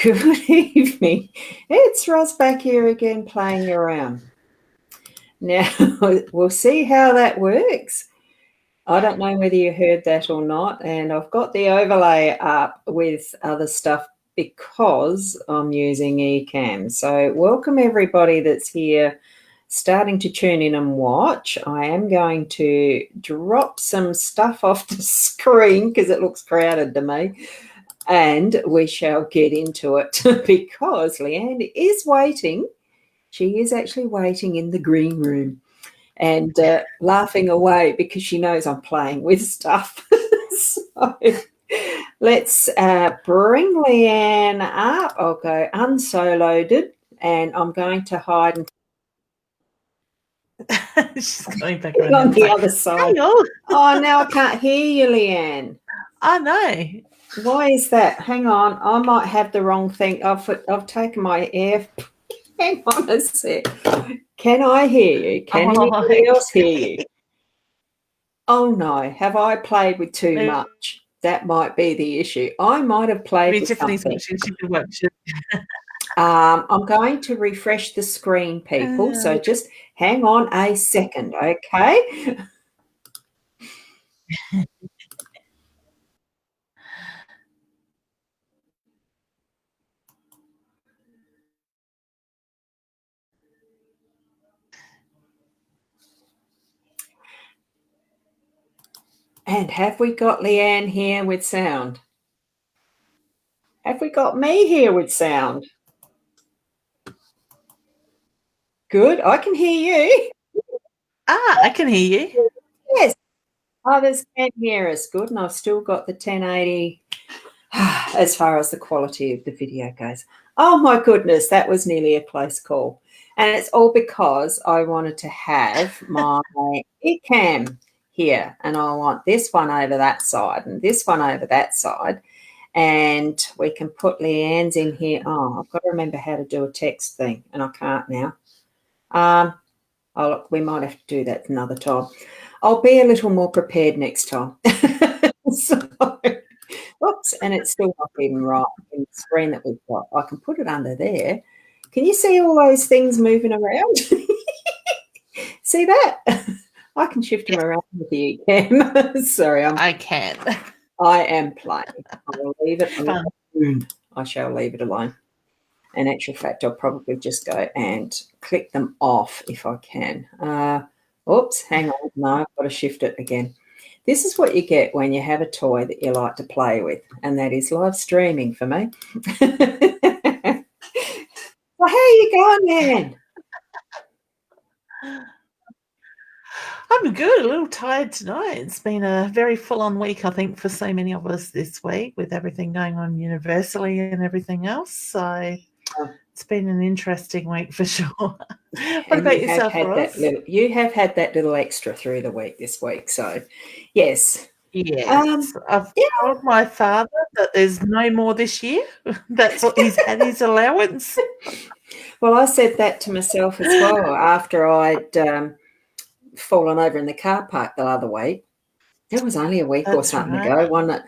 Good evening. It's Ros back here again playing around. Now, we'll see how that works. I don't know whether you heard that or not, and I've got the overlay up with other stuff because I'm using Ecamm. So welcome everybody that's here starting to tune in and watch. I am going to drop some stuff off the screen because it looks crowded to me. And we shall get into it because Leanne is waiting. She is actually waiting in the green room and laughing away because she knows I'm playing with stuff. So let's bring Leanne up. I'll go unsoloed and I'm going to hide and she's going back around on the other side. Hello. Oh, now I can't hear you, Leanne. I know. Why is that? Hang on. I might have the wrong thing. I've taken my air. Hang on a sec. Can I hear you? Can anybody else hear you? Oh, no. Have I played with too much? That might be the issue. I might have played with something. I'm going to refresh the screen, people. So just hang on a second, okay? And have we got Leanne here with sound? Have we got me here with sound? Good. I can hear you. I can hear you. Yes. Others can hear us. Good. And I've still got the 1080 as far as the quality of the video goes. Oh, my goodness. That was nearly a close call. And it's all because I wanted to have my Ecamm here. And I want this one over that side and this one over that side. And we can put Leanne's in here. Oh, I've got to remember how to do a text thing, and I can't now. Look, we might have to do that another time. I'll be a little more prepared next time. So, oops, and it's still not even right in the screen that we've got. I can put it under there. Can you see all those things moving around? See that? I can shift them around with the Ecamm. Sorry, I can. I am playing. I will leave it alone. I shall leave it alone. In actual fact, I'll probably just go and click them off if I can. Oops, hang on. No, I've got to shift it again. This is what you get when you have a toy that you like to play with, and that is live streaming for me. Well, how are you going, man? I'm good, a little tired tonight. It's been a very full-on week, I think, for so many of us this week with everything going on universally and everything else. So it's been an interesting week for sure. What about yourself, Ros? You have had that little extra through the week this week. So, yes. Yes. I've told my father that there's no more this year. That's what he's had his allowance. Well, I said that to myself as well after I'd fallen over in the car park the other week. It was only a week or something ago.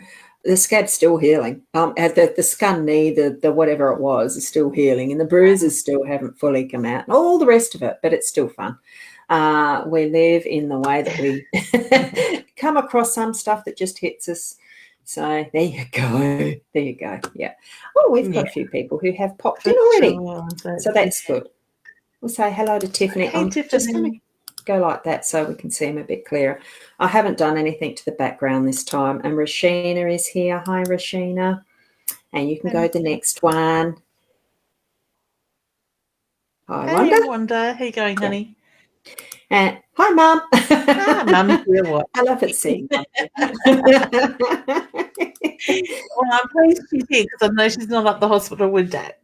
The scab's still healing. The scun knee, the whatever it was, is still healing, and the bruises still haven't fully come out, and all the rest of it. But it's still fun. We live in the way that we come across some stuff that just hits us. So there you go. There you go. Yeah. Oh, we've got a few people who have popped in already. So that's good. We'll say hello to Tiffany. Hey, Tiffany. Just going to go like that so we can see him a bit clearer. I haven't done anything to the background this time. And Rashina is here. Hi, Rashina. And you can go to the next one. Hi, Wanda. Hey, Wanda. How you going, honey? And hi, Mum. Hi, Mum. I love it seeing you. Well, I'm pleased she's here because I know she's not at the hospital with Dad.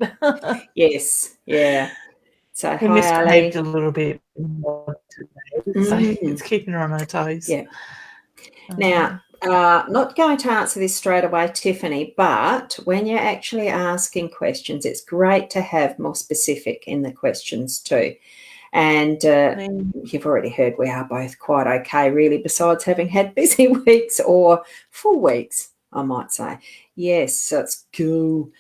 Yes, yeah. So we misbehaved a little bit more today, so it's keeping her on her toes. Yeah. Now, not going to answer this straight away, Tiffany, but when you're actually asking questions, it's great to have more specific in the questions too. And you've already heard we are both quite okay, really, besides having had busy weeks or full weeks, I might say. Yes, so it's cool.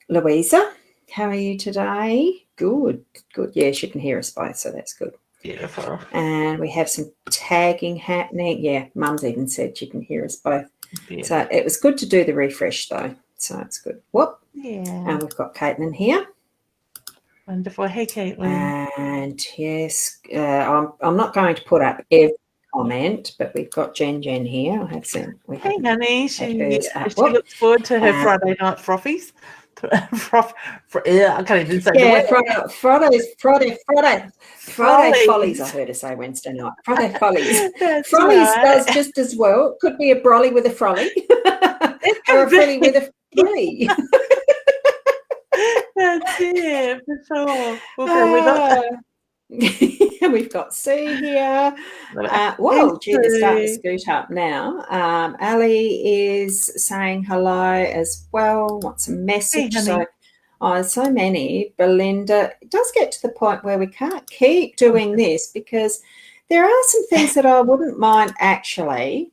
Louisa, how are you today? Good. Yeah, she can hear us both, so that's good. Beautiful. And we have some tagging happening. Yeah, Mum's even said she can hear us both. Beautiful. So it was good to do the refresh, though. So it's good. Whoop. Yeah. And we've got Caitlin here. Wonderful. Hey, Caitlin. And yes, I'm not going to put up every comment, but we've got Jen here. I have seen. Hey, honey. She looks forward to her Friday night frothies. I can't even say the word. Friday follies. I heard her say Wednesday night. Friday follies. Frollies right. does just as well. Could be a brolly with a frolly, or a frolly with a frolly. That's it, for sure. We'll go with it. We've got Sue here. Whoa, gee, they're starting to scoot up now. Ali is saying hello as well. Wants a message. Hey, so many. Belinda, it does get to the point where we can't keep doing this because there are some things that I wouldn't mind actually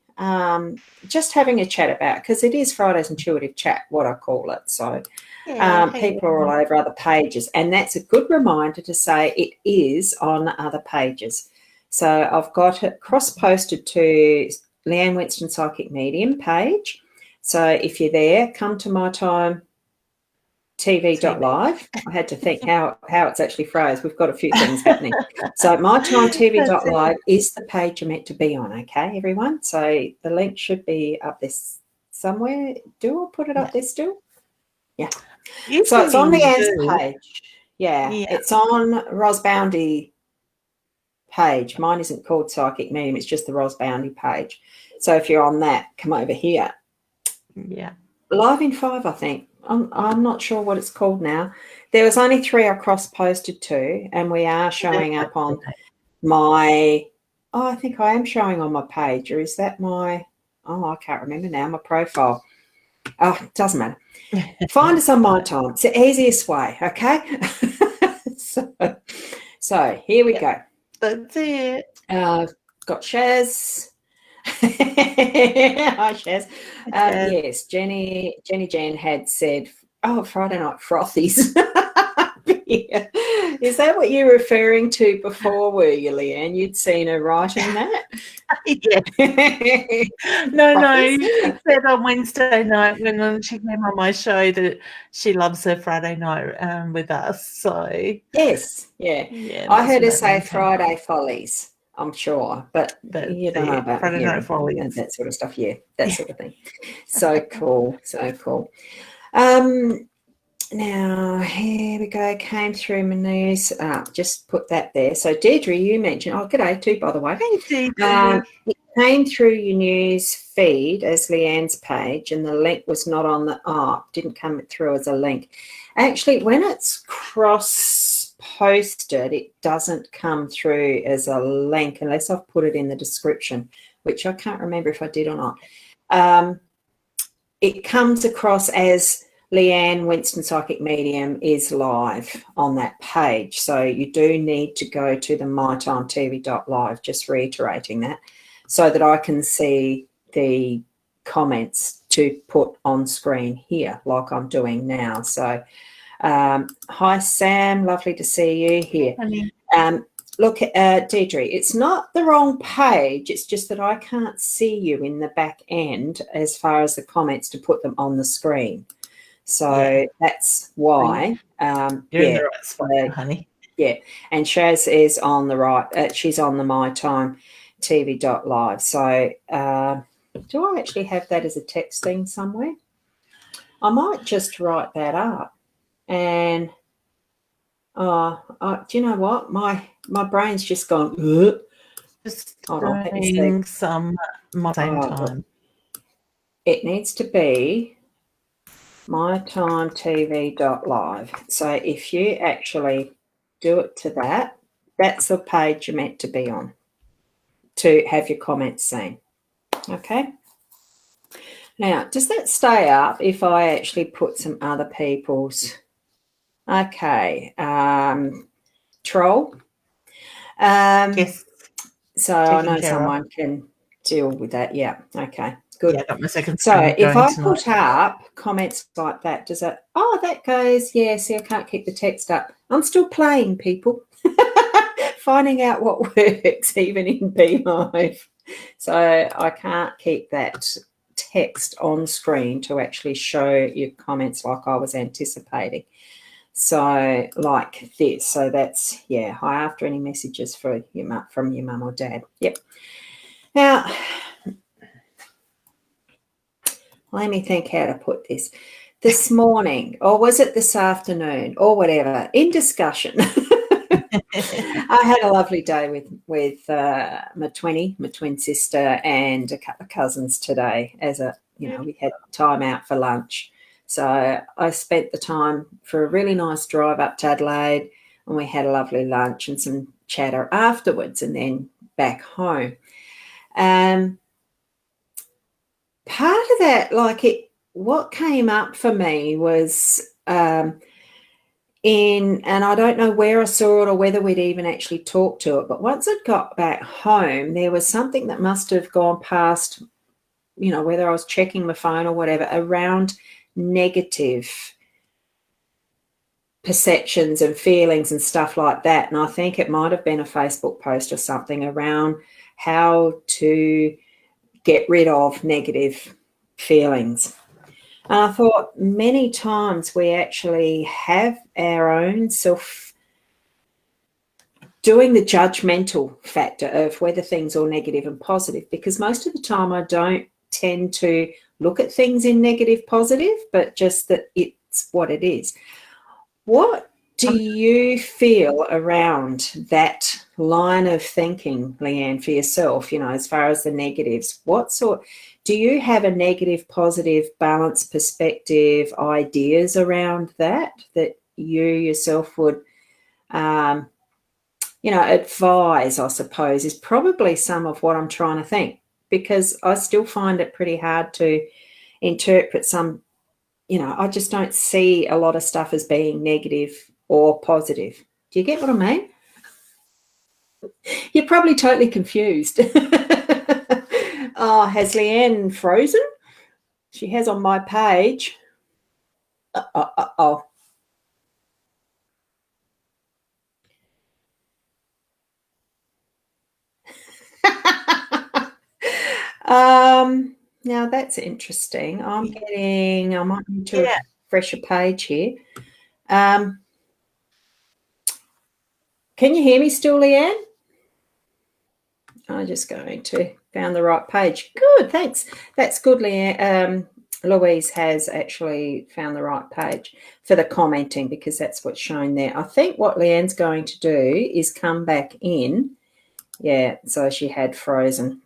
just having a chat about, because it is Friday's Intuitive Chat, what I call it. So people are all over other pages, and that's a good reminder to say it is on other pages. So I've got it cross-posted to Leanne Winston Psychic Medium page. So if you're there, come to my time TV.live. I had to think how it's actually phrased. We've got a few things happening. So mytimetv.live is the page you're meant to be on, okay, everyone? So the link should be up this somewhere. Do I put it up there still? Yeah. So it's on Leanne's page. Yeah, it's on Ros Boundy page. Mine isn't called Psychic Medium. It's just the Ros Boundy page. So if you're on that, come over here. Yeah. Live in 5, I think. I'm not sure what it's called now. There was only 3 I cross-posted to, and we are showing up on my – I think I am showing on my page, or is that my – I can't remember now, my profile. Oh, it doesn't matter. Find us on my time. It's the easiest way, okay? so here we go. That's it. Got Shaz. Hi, Shaz. Yes, Jenny Jan had said, Friday night frothies. Yeah. Is that what you were referring to before, were you, Leanne? You'd seen her writing that? Yeah. No, she said on Wednesday night when she came on my show that she loves her Friday night with us. So yes, yeah. I heard her say Friday follies, I'm sure, but you don't know about Friday night follies and that sort of stuff. Yeah, that sort of thing. So cool, so cool. Now, here we go. Came through my news. Just put that there. So, Deirdre, you mentioned, g'day too, by the way. Hey, Deirdre. It came through your news feed as Leanne's page, and the link was not on the didn't come through as a link. Actually, when it's cross-posted, it doesn't come through as a link unless I've put it in the description, which I can't remember if I did or not. It comes across as Leanne Winston Psychic Medium is live on that page. So you do need to go to the mytimetv.live, just reiterating that, so that I can see the comments to put on screen here like I'm doing now. So hi, Sam. Lovely to see you here. Look, Deirdre, it's not the wrong page. It's just that I can't see you in the back end as far as the comments to put them on the screen. So that's why. You're in the right spot, honey. Yeah, and Shaz is on the right. She's on the mytimetv.live. So do I actually have that as a text thing somewhere? I might just write that up. And do you know what? My brain's just gone. Just doing some my same time. It needs to be mytimetv.live. So if you actually do it to that, that's the page you're meant to be on to have your comments seen. Okay. Now, does that stay up if I actually put some other people's? Okay. Troll. Yes. So I know someone can deal with that. Yeah. Okay. good. Yeah, I got my second So screen if going I tonight. put up comments like that, does it, that goes, yeah, see, I can't keep the text up. I'm still playing, people. Finding out what works, even in Beehive. So I can't keep that text on screen to actually show your comments like I was anticipating. So like this. So that's, yeah, hi after any messages from your mum or dad. Yep. Now, let me think how to put this. This morning, or was it this afternoon, or whatever, in discussion, I had a lovely day with my twin sister and a couple of cousins today. We had time out for lunch. So I spent the time for a really nice drive up to Adelaide, and we had a lovely lunch and some chatter afterwards, and then back home. Part of that, what came up for me was and I don't know where I saw it or whether we'd even actually talked to it, but once it got back home, there was something that must have gone past, whether I was checking my phone or whatever, around negative perceptions and feelings and stuff like that. And I think it might have been a Facebook post or something around how to get rid of negative feelings. And I thought many times we actually have our own self doing the judgmental factor of whether things are negative and positive, because most of the time I don't tend to look at things in negative, positive, but just that it's what it is. What do you feel around that line of thinking, Leanne, for yourself, as far as the negatives? Do you have a negative, positive, balanced perspective, ideas around that you yourself would, advise, I suppose, is probably some of what I'm trying to think, because I still find it pretty hard to interpret some, I just don't see a lot of stuff as being negative or positive. Do you get what I mean? You're probably totally confused. Oh, has Leanne frozen? She has on my page. Oh. Now that's interesting. I might need to refresh a page here. Can you hear me still, Leanne? I'm just going to found the right page. Good, thanks. That's good, Leanne. Louise has actually found the right page for the commenting, because that's what's shown there. I think what Leanne's going to do is come back in. Yeah, so she had frozen.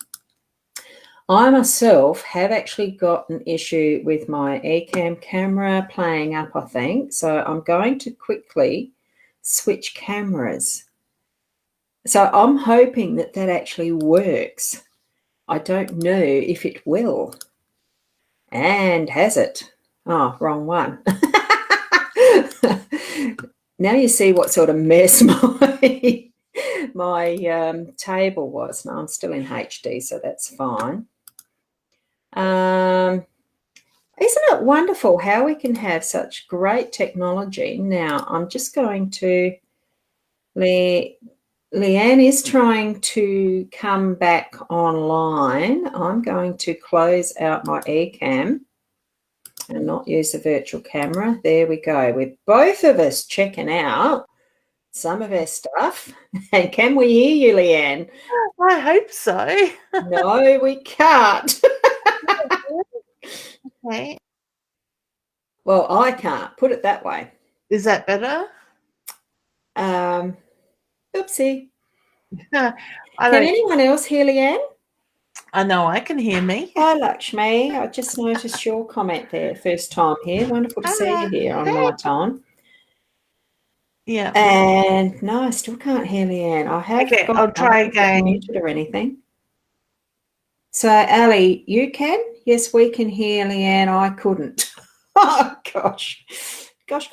I myself have actually got an issue with my Ecamm camera playing up, I think. So I'm going to quickly switch cameras. So I'm hoping that actually works. I don't know if it will. And has it? Oh, wrong one. Now you see what sort of mess my table was. No, I'm still in HD, so that's fine. Isn't it wonderful how we can have such great technology? Now, I'm just going to... Leanne is trying to come back online. I'm going to close out my Ecamm and not use the virtual camera. There we go. We're both of us checking out some of our stuff. And can we hear you, Leanne? I hope so. No, we can't. Okay. Well, I can't. Put it that way. Is that better? Oopsie. Can anyone else hear Leanne? I know I can hear me. Hi, Lakshmi. I just noticed your comment there. First time here. Wonderful to see you here on my time. Yeah. And no, I still can't hear Leanne. I'll try again. Muted or anything. So, Ali, you can? Yes, we can hear Leanne. I couldn't. Oh, gosh. Gosh.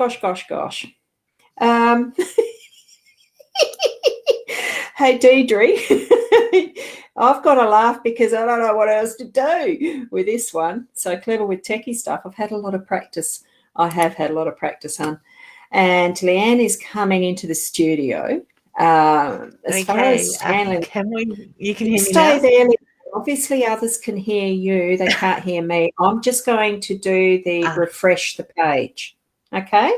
Hey, Deidre. I've got to laugh because I don't know what else to do with this one. So clever with techie stuff. I've had a lot of practice. I have had a lot of practice, hon. And Leanne is coming into the studio. As far as handling, you can hear me stay now? there. Obviously, others can hear you. They can't hear me. I'm just going to do the refresh the page. Okay?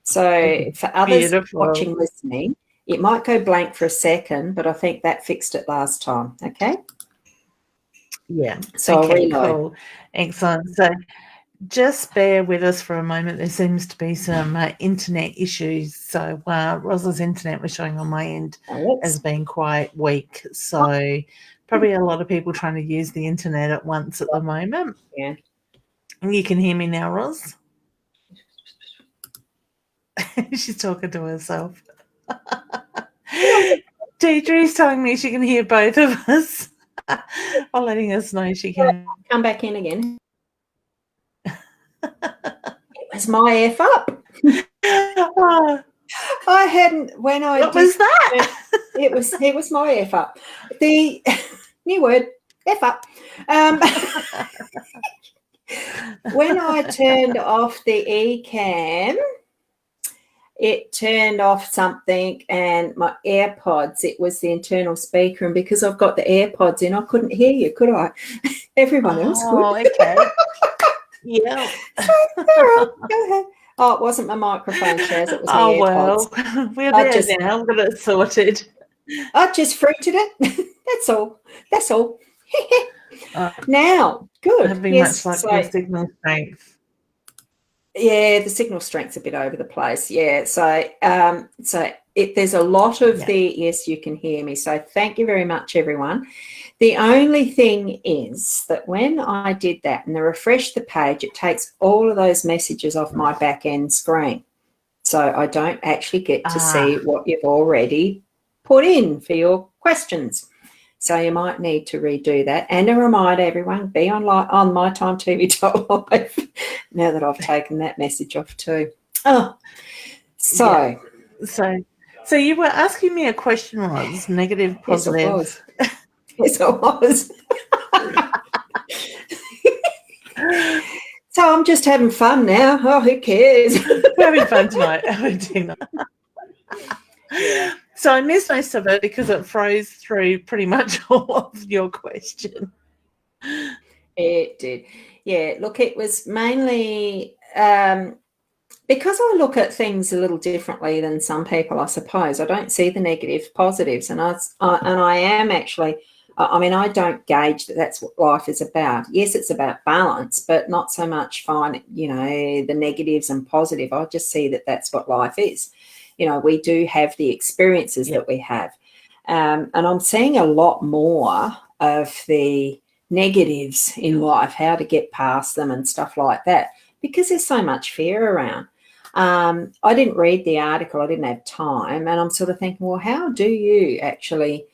So for others watching, listening, it might go blank for a second, but I think that fixed it last time. Okay? Yeah. So I'll reload. Cool. Excellent. So just bear with us for a moment. There seems to be some internet issues. So Ros's internet was showing on my end as being quite weak. So probably a lot of people trying to use the internet at once at the moment. Yeah. And you can hear me now, Ros? She's talking to herself. Deidre's telling me she can hear both of us. Or letting us know she can. Come back in again. It was my F up. I hadn't when I what was that? It was my F up. The new word, F up. When I turned off the eCam, it turned off something, and my AirPods, it was the internal speaker, and because I've got the AirPods in, I couldn't hear you, could I? Everyone else could. Oh, okay. Yeah. Go ahead. Oh, it wasn't my microphone, Chaz. It was my AirPods. Well, we're there now. I've got it sorted. I just fruited it. That's all. That's all. Now, good. Having much like your signal strength. Yeah, the signal strength's a bit over the place. Yeah, so there's a lot of yes, you can hear me. So thank you very much, everyone. The only thing is that when I did that and the refresh the page, it takes all of those messages off my back end screen. So I don't actually get to see what you've already put in for your questions. So you might need to redo that. And a reminder, everyone, be on mytimetv.live now that I've taken that message off too. Oh, so. Yeah. So you were asking me a question, Ros, negative, positive. Yes, I was. So I'm just having fun now. Oh, who cares? We're having fun tonight. Yeah. So I missed most of it because it froze through pretty much all of your question. It did. Yeah, look, it was mainly because I look at things a little differently than some people, I suppose. I don't see the negative positives, and I am actually, I mean, I don't gauge that that's what life is about. Yes, it's about balance, but not so much the negatives and positive. I just see that that's what life is. We do have the experiences that we have. And I'm seeing a lot more of the negatives in life, how to get past them and stuff like that, because there's so much fear around. I didn't read the article. I didn't have time. And I'm sort of thinking, well, how do you actually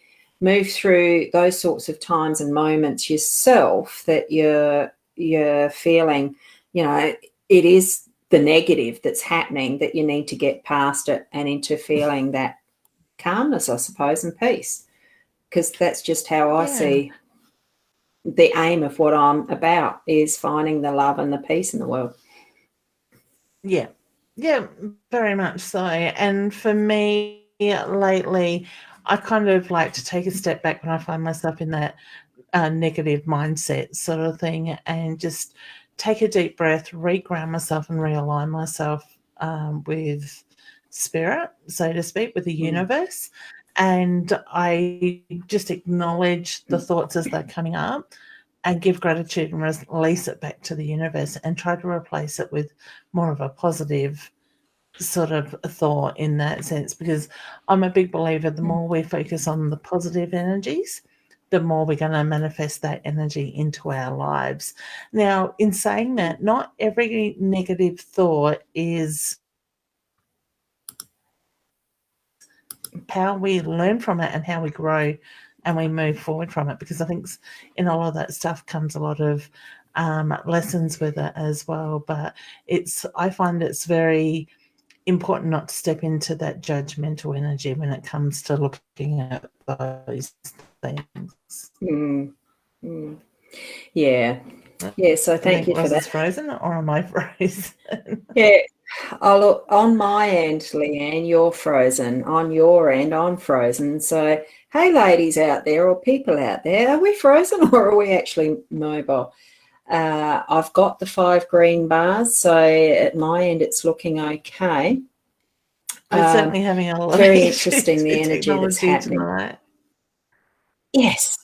move through those sorts of times and moments yourself that you're feeling, it is the negative that's happening, that you need to get past it and into feeling that calmness, I suppose, and peace, because that's just how I see the aim of what I'm about, is finding the love and the peace in the world. Yeah, very much so. And for me lately, I kind of like to take a step back when I find myself in that negative mindset sort of thing, and just take a deep breath, reground myself and realign myself with spirit, so to speak, with the universe. And I just acknowledge the thoughts as they're coming up and give gratitude and release it back to the universe, and try to replace it with more of a positive sort of thought in that sense, because I'm a big believer the more we focus on the positive energies, the more we're going to manifest that energy into our lives. Now, in saying that, not every negative thought is how we learn from it and how we grow and we move forward from it, because I think in a lot of that stuff comes a lot of lessons with it as well. But I find it's very important not to step into that judgmental energy when it comes to looking at those things. Yeah. Yeah, so thank you for Ros that. is frozen, or am I frozen? Yeah. Oh, look, on my end, Leanne, you're frozen. On your end, I'm frozen. So, hey, ladies out there or people out there, are we frozen or are we actually mobile? I've got the 5 green bars, so at my end, it's looking okay. We're certainly having a lot very of interesting, the energy that's happening. Tonight. Yes.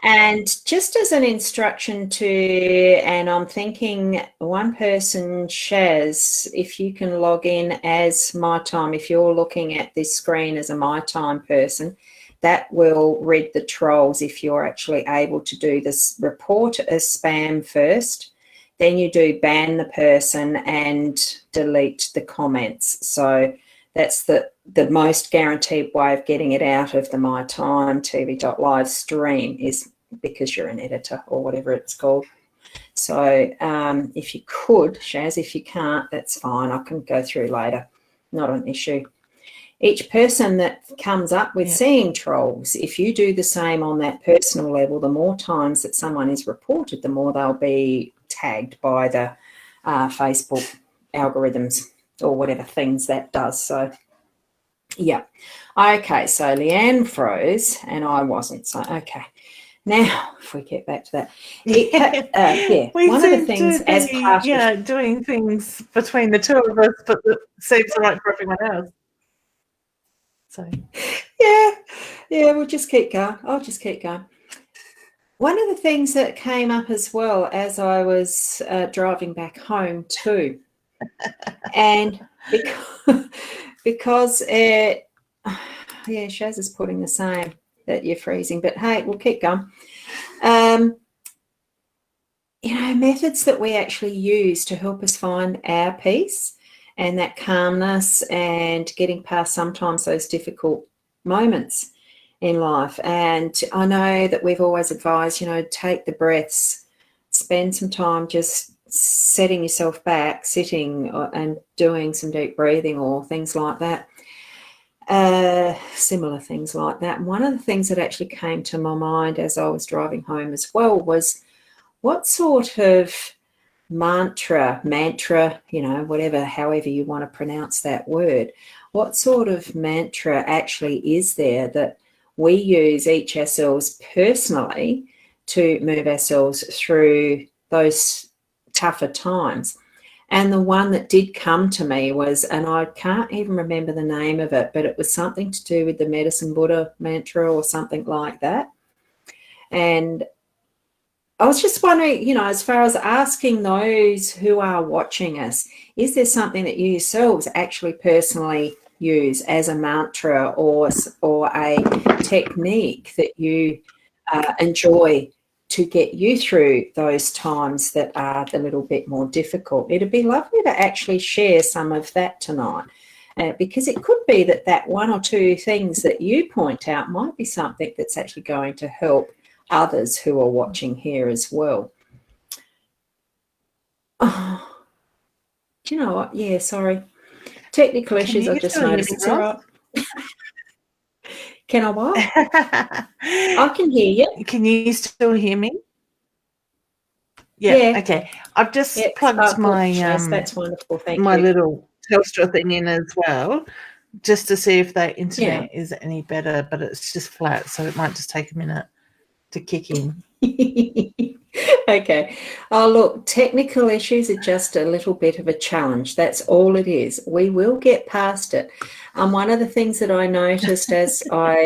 And just as an instruction to, and I'm thinking one person, Shaz, if you can log in as my time, if you're looking at this screen as a my time person, that will read the trolls if you're actually able to do this. Report as spam first, then you do ban the person and delete the comments. So that's the most guaranteed way of getting it out of the My Time TV.live stream is because you're an editor or whatever it's called. So if you could, Shaz, if you can't, that's fine. I can go through later. Not an issue. Each person that comes up with seeing trolls, if you do the same on that personal level, the more times that someone is reported, the more they'll be tagged by the Facebook algorithms or whatever things that does. So, yeah. Okay, so Leanne froze and I wasn't. So, okay. Now, if we get back to that. One of the things as part of doing things between the two of us, but it seems right for everyone else. So, yeah, we'll just keep going. I'll just keep going. One of the things that came up as well as I was driving back home too, and because Shaz is putting the same, that you're freezing, but hey, we'll keep going. Methods that we actually use to help us find our peace and that calmness and getting past sometimes those difficult moments in life. And I know that we've always advised, take the breaths, spend some time just setting yourself back, sitting and doing some deep breathing or things like that. Similar things like that. And one of the things that actually came to my mind as I was driving home as well was what sort of mantra, whatever, however you want to pronounce that word, what sort of mantra actually is there that we use each ourselves personally to move ourselves through those tougher times? And the one that did come to me was, and I can't even remember the name of it, but it was something to do with the Medicine Buddha mantra or something like that. And I was just wondering, as far as asking those who are watching us, is there something that you yourselves actually personally use as a mantra or a technique that you enjoy to get you through those times that are a little bit more difficult? It'd be lovely to actually share some of that tonight, because it could be that one or two things that you point out might be something that's actually going to help others who are watching here as well. Oh, do you know what? Yeah, sorry. Technical issues, I just noticed. It's all right. Can I what? I can hear you. Can you still hear me? Yeah. Okay. I've just plugged my that's wonderful. Thank my you. Little Telstra thing in as well, just to see if that internet is any better, but it's just flat, so it might just take a minute to kick in. Okay. Oh, look, technical issues are just a little bit of a challenge. That's all it is. We will get past it. One of the things that I noticed as I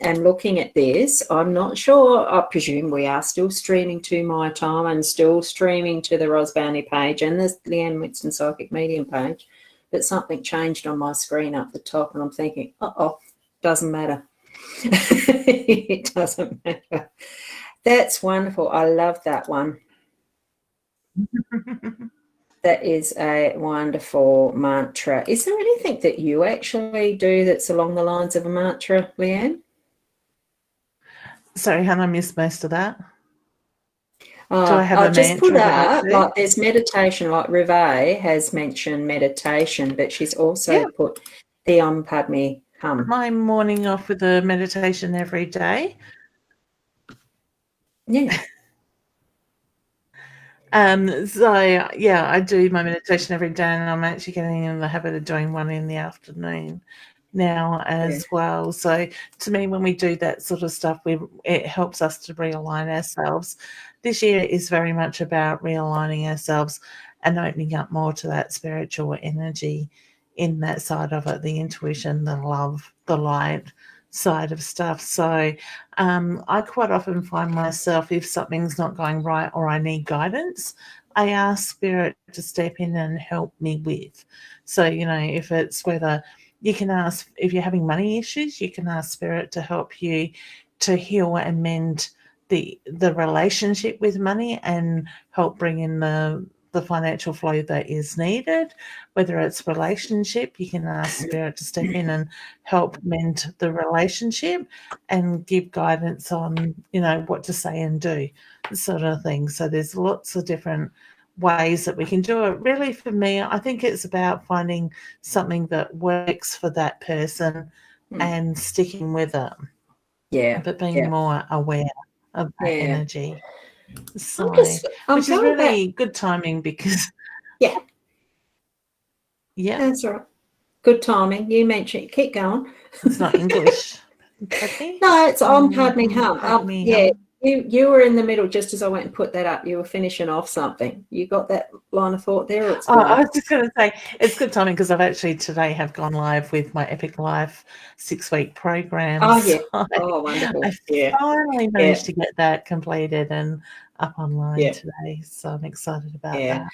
am looking at this, I'm not sure, I presume we are still streaming to My Time and still streaming to the Ros Boundy page and the Leanne Winston Psychic Medium page, but something changed on my screen up the top and I'm thinking, doesn't matter. It doesn't matter. That's wonderful. I love that one. That is a wonderful mantra. Is there anything that you actually do that's along the lines of a mantra, Leanne? Sorry, Hannah, I missed most of that. I have I'll a just put mantra that I up, do? like there's meditation, like Rive has mentioned meditation, but she's also put the Om Padme Hum. My morning off with a meditation every day. Yeah. So yeah, I do my meditation every day, and I'm actually getting in the habit of doing one in the afternoon now as well. So to me, when we do that sort of stuff, it helps us to realign ourselves. This year is very much about realigning ourselves and opening up more to that spiritual energy in that side of it, the intuition, the love, the light side of stuff. So I quite often find myself, if something's not going right or I need guidance, I ask Spirit to step in and help me with. So, if it's whether you can ask, if you're having money issues, you can ask Spirit to help you to heal and mend the relationship with money and help bring in the financial flow that is needed. Whether it's relationship, you can ask Spirit to step in and help mend the relationship and give guidance on, what to say and do, sort of thing. So there's lots of different ways that we can do it. Really, for me, I think it's about finding something that works for that person and sticking with it. Yeah. But being more aware of that energy. So, I'm which is really good timing because yeah. Yeah. That's all right. Good timing. You mentioned, keep going. It's not English. No, it's Om Padme Hum. Yeah, you were in the middle just as I went and put that up. You were finishing off something. You got that line of thought there? Or it's I was just going to say, it's good timing because I've actually today have gone live with my Epic Life 6-week program. Oh, yeah. So Oh, wonderful. I finally managed to get that completed and up online today. So I'm excited about that.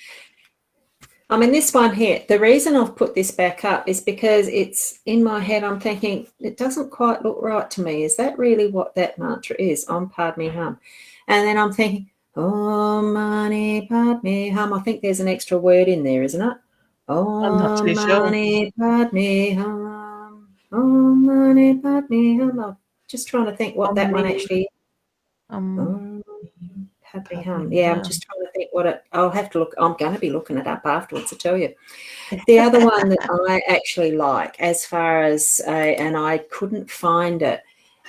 I mean, this one here, the reason I've put this back up is because it's in my head. I'm thinking, it doesn't quite look right to me. Is that really what that mantra is? Om Padme Hum. And then I'm thinking, Om Mani Padme Hum. I think there's an extra word in there, isn't it? I'm not too sure. Mani Padme Hum. Om Mani Padme Hum. I'm just trying to think what that one actually is. Padme Hum. Yeah, I'm just trying to think I'll have to look. I'm going to be looking it up afterwards to tell you. The other one that I actually like, as far as, and I couldn't find it,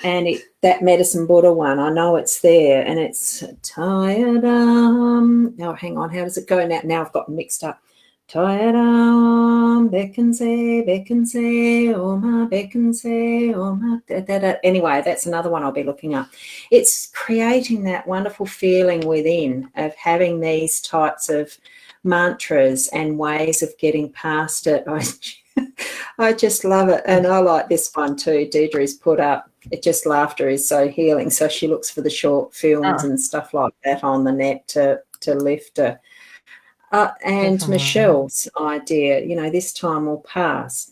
and that Medicine Buddha one, I know it's there, and it's Tayadam. Oh, hang on, how does it go now? Now I've got mixed up. Tayadam, Bekanse, Oma, Bekanse, Oma, da, da, da. Anyway, that's another one I'll be looking up. It's creating that wonderful feeling within of having these types of mantras and ways of getting past it. I just love it. And I like this one too. Deidre's put up, it just laughter is so healing. So she looks for the short films and stuff like that on the net to lift her. And definitely. Michelle's idea, this time will pass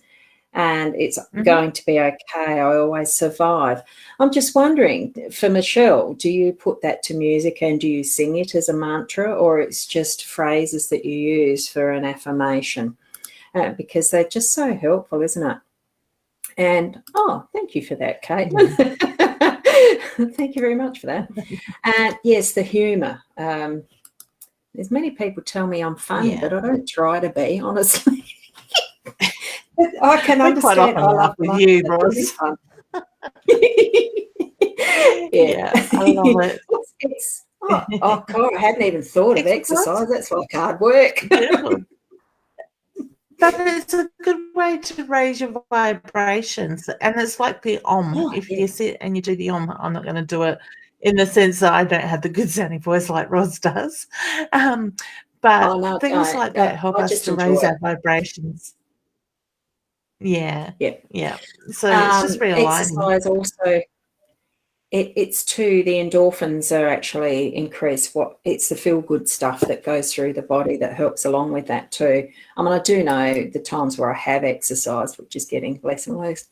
and it's going to be okay. I always survive. I'm just wondering, for Michelle, do you put that to music and do you sing it as a mantra, or it's just phrases that you use for an affirmation? Because they're just so helpful, isn't it? And, thank you for that, Caitlin. Thank you very much for that. And yes, the humour. There's many people tell me I'm funny, but I don't try to be, honestly. I can understand. Quite often laugh with you, Ros. Yeah, I love it. God, I hadn't even thought of exercise. That's like hard work. But it's a good way to raise your vibrations. And it's like the Om. If you sit and you do the Om, I'm not going to do it in the sense that I don't have the good sounding voice like Ros does. But things like that help us to raise our vibrations. Yeah. Yeah. So it's just realigning. Exercise also, it's too, the endorphins are actually increased. It's the feel-good stuff that goes through the body that helps along with that too. I mean, I do know the times where I have exercised, which is getting less and less.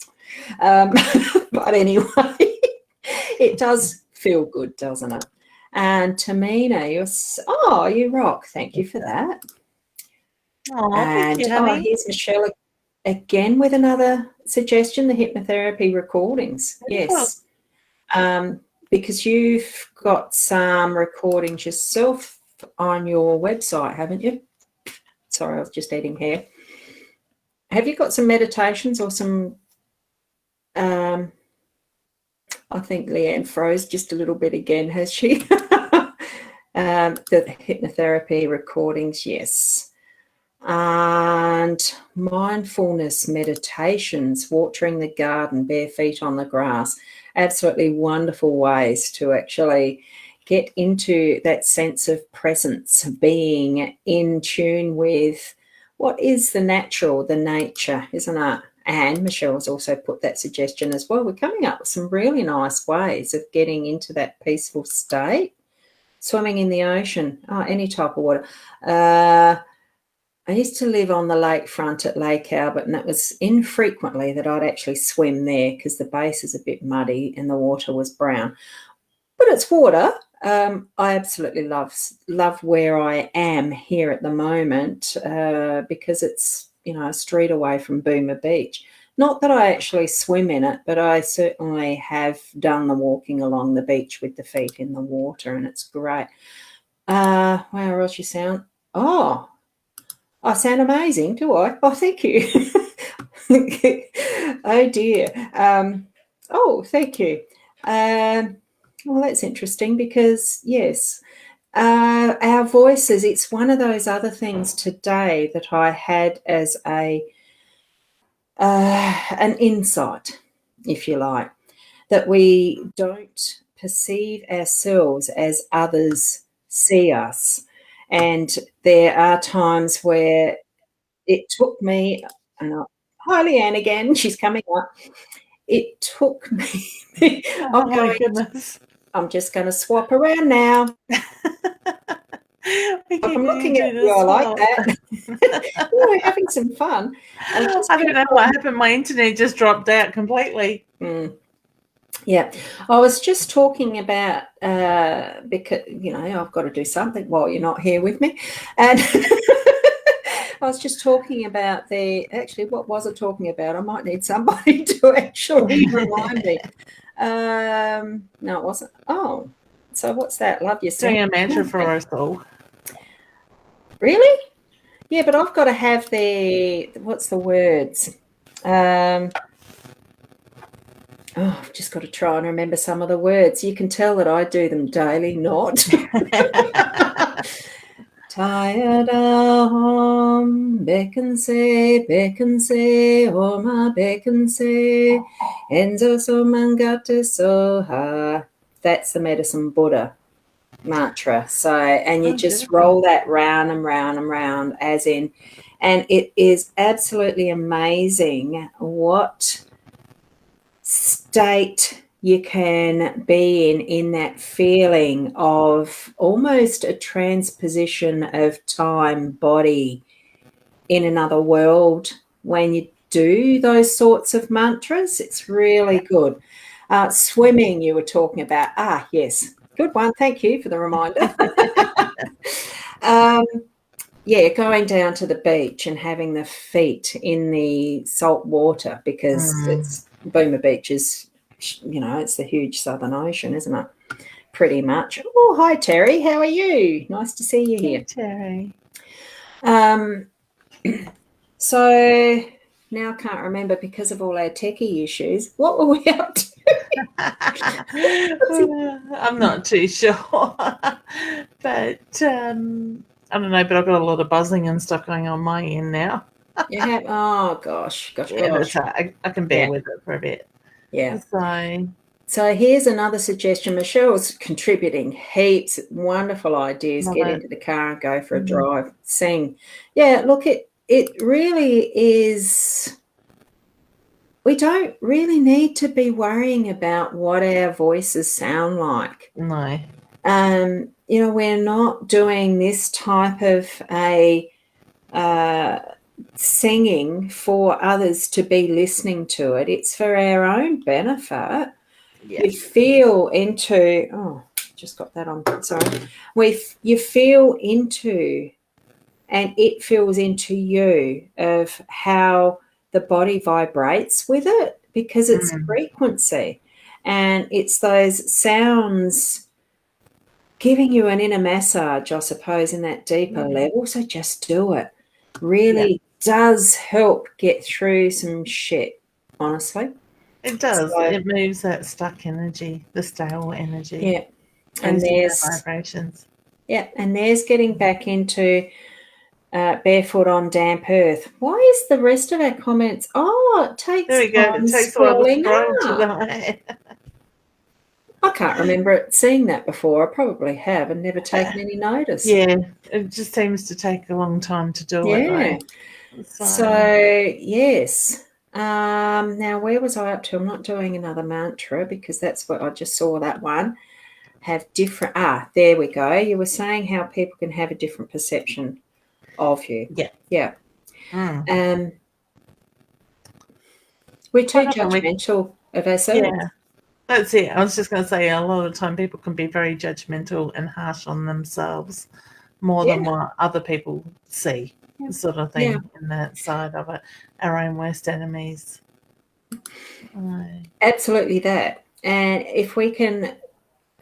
But anyway, it does feel good, doesn't it? And Tamina, you rock. Thank you for that. Thank you, honey. Here's Michelle again with another suggestion, the hypnotherapy recordings. Yes. because you've got some recordings yourself on your website, haven't you? Sorry, I was just eating hair. Have you got some meditations or some, I think Leanne froze just a little bit again, has she? The hypnotherapy recordings, yes. And mindfulness meditations, watering the garden, bare feet on the grass, absolutely wonderful ways to actually get into that sense of presence, being in tune with what is the natural, the nature, isn't it? And Michelle's also put that suggestion as well. We're coming up with some really nice ways of getting into that peaceful state. Swimming in the ocean, any type of water. I used to live on the lakefront at Lake Albert, and it was infrequently that I'd actually swim there because the base is a bit muddy and the water was brown. But it's water. I absolutely love where I am here at the moment because it's, a street away from Boomer Beach. Not that I actually swim in it, but I certainly have done the walking along the beach with the feet in the water, and it's great. Wow, else you sound? Oh, I sound amazing, do I? Oh, thank you. Oh, dear. Thank you. Well, that's interesting because, yes, our voices, it's one of those other things today that I had as an insight, if you like, that we don't perceive ourselves as others see us. And there are times where it took me, hi Leanne again, she's coming up. It took me, my goodness. I'm just going to swap around now. I'm looking at you, I like that. We're having some fun. I don't know what happened. My internet just dropped out completely. Yeah, I was just talking about because I've got to do something while you're not here with me, and I was just talking about what was I talking about? I might need somebody to actually remind me. No, it wasn't. Oh, so what's that? Love yourself. Doing a mantra for us all. Really? Yeah, but I've got to have what's the words? I've just got to try and remember some of the words. You can tell that I do them daily, not. Tired bekense, oma bekense, enzo somangate soha. That's the Medicine Buddha mantra. So, and you just roll that round and round and round, as in, and it is absolutely amazing what state you can be in that feeling of almost a transposition of time, body in another world when you do those sorts of mantras. It's really good. Swimming, you were talking about. Yes. Good one. Thank you for the reminder. Going down to the beach and having the feet in the salt water because it's Boomer Beach is, it's the huge Southern Ocean, isn't it? Pretty much. Oh, hi, Terry. How are you? Nice to see you here. Terry. So now I can't remember because of all our techie issues. What were we up to? I'm not too sure. But I don't know, but I've got a lot of buzzing and stuff going on my end now. You have? Oh, gosh. Yeah, that's right. I can bear with it for a bit. Yeah. So here's another suggestion. Michelle's contributing heaps. Wonderful ideas. Get into the car and go for a drive. Sing. Yeah, look, it really is. We don't really need to be worrying about what our voices sound like. No. We're not doing this type of a singing for others to be listening to it. It's for our own benefit. Yes. You feel into, just got that on, sorry. You feel into, and it feels into you of how the body vibrates with it because it's frequency. And it's those sounds giving you an inner massage, I suppose, in that deeper level. So just do it. Really does help get through some shit, honestly. It does. So, it moves that stuck energy, the stale energy. Yeah. And there's vibrations. Yeah, and there's getting back into barefoot on damp earth. Why is the rest of our comments? Oh, it takes there we go. It takes a while to scroll tonight. I can't remember seeing that before. I probably have and never taken any notice. Yeah, it just seems to take a long time to do it. Yeah. So yes. Now, where was I up to? I'm not doing another mantra because that's what I just saw that one. Have different, there we go. You were saying how people can have a different perception of you. Yeah. We're too judgmental of ourselves. Yeah, that's it. I was just going to say, a lot of the time people can be very judgmental and harsh on themselves more than what other people see, sort of thing, in that side of it. Our own worst enemies. Absolutely that. And if we can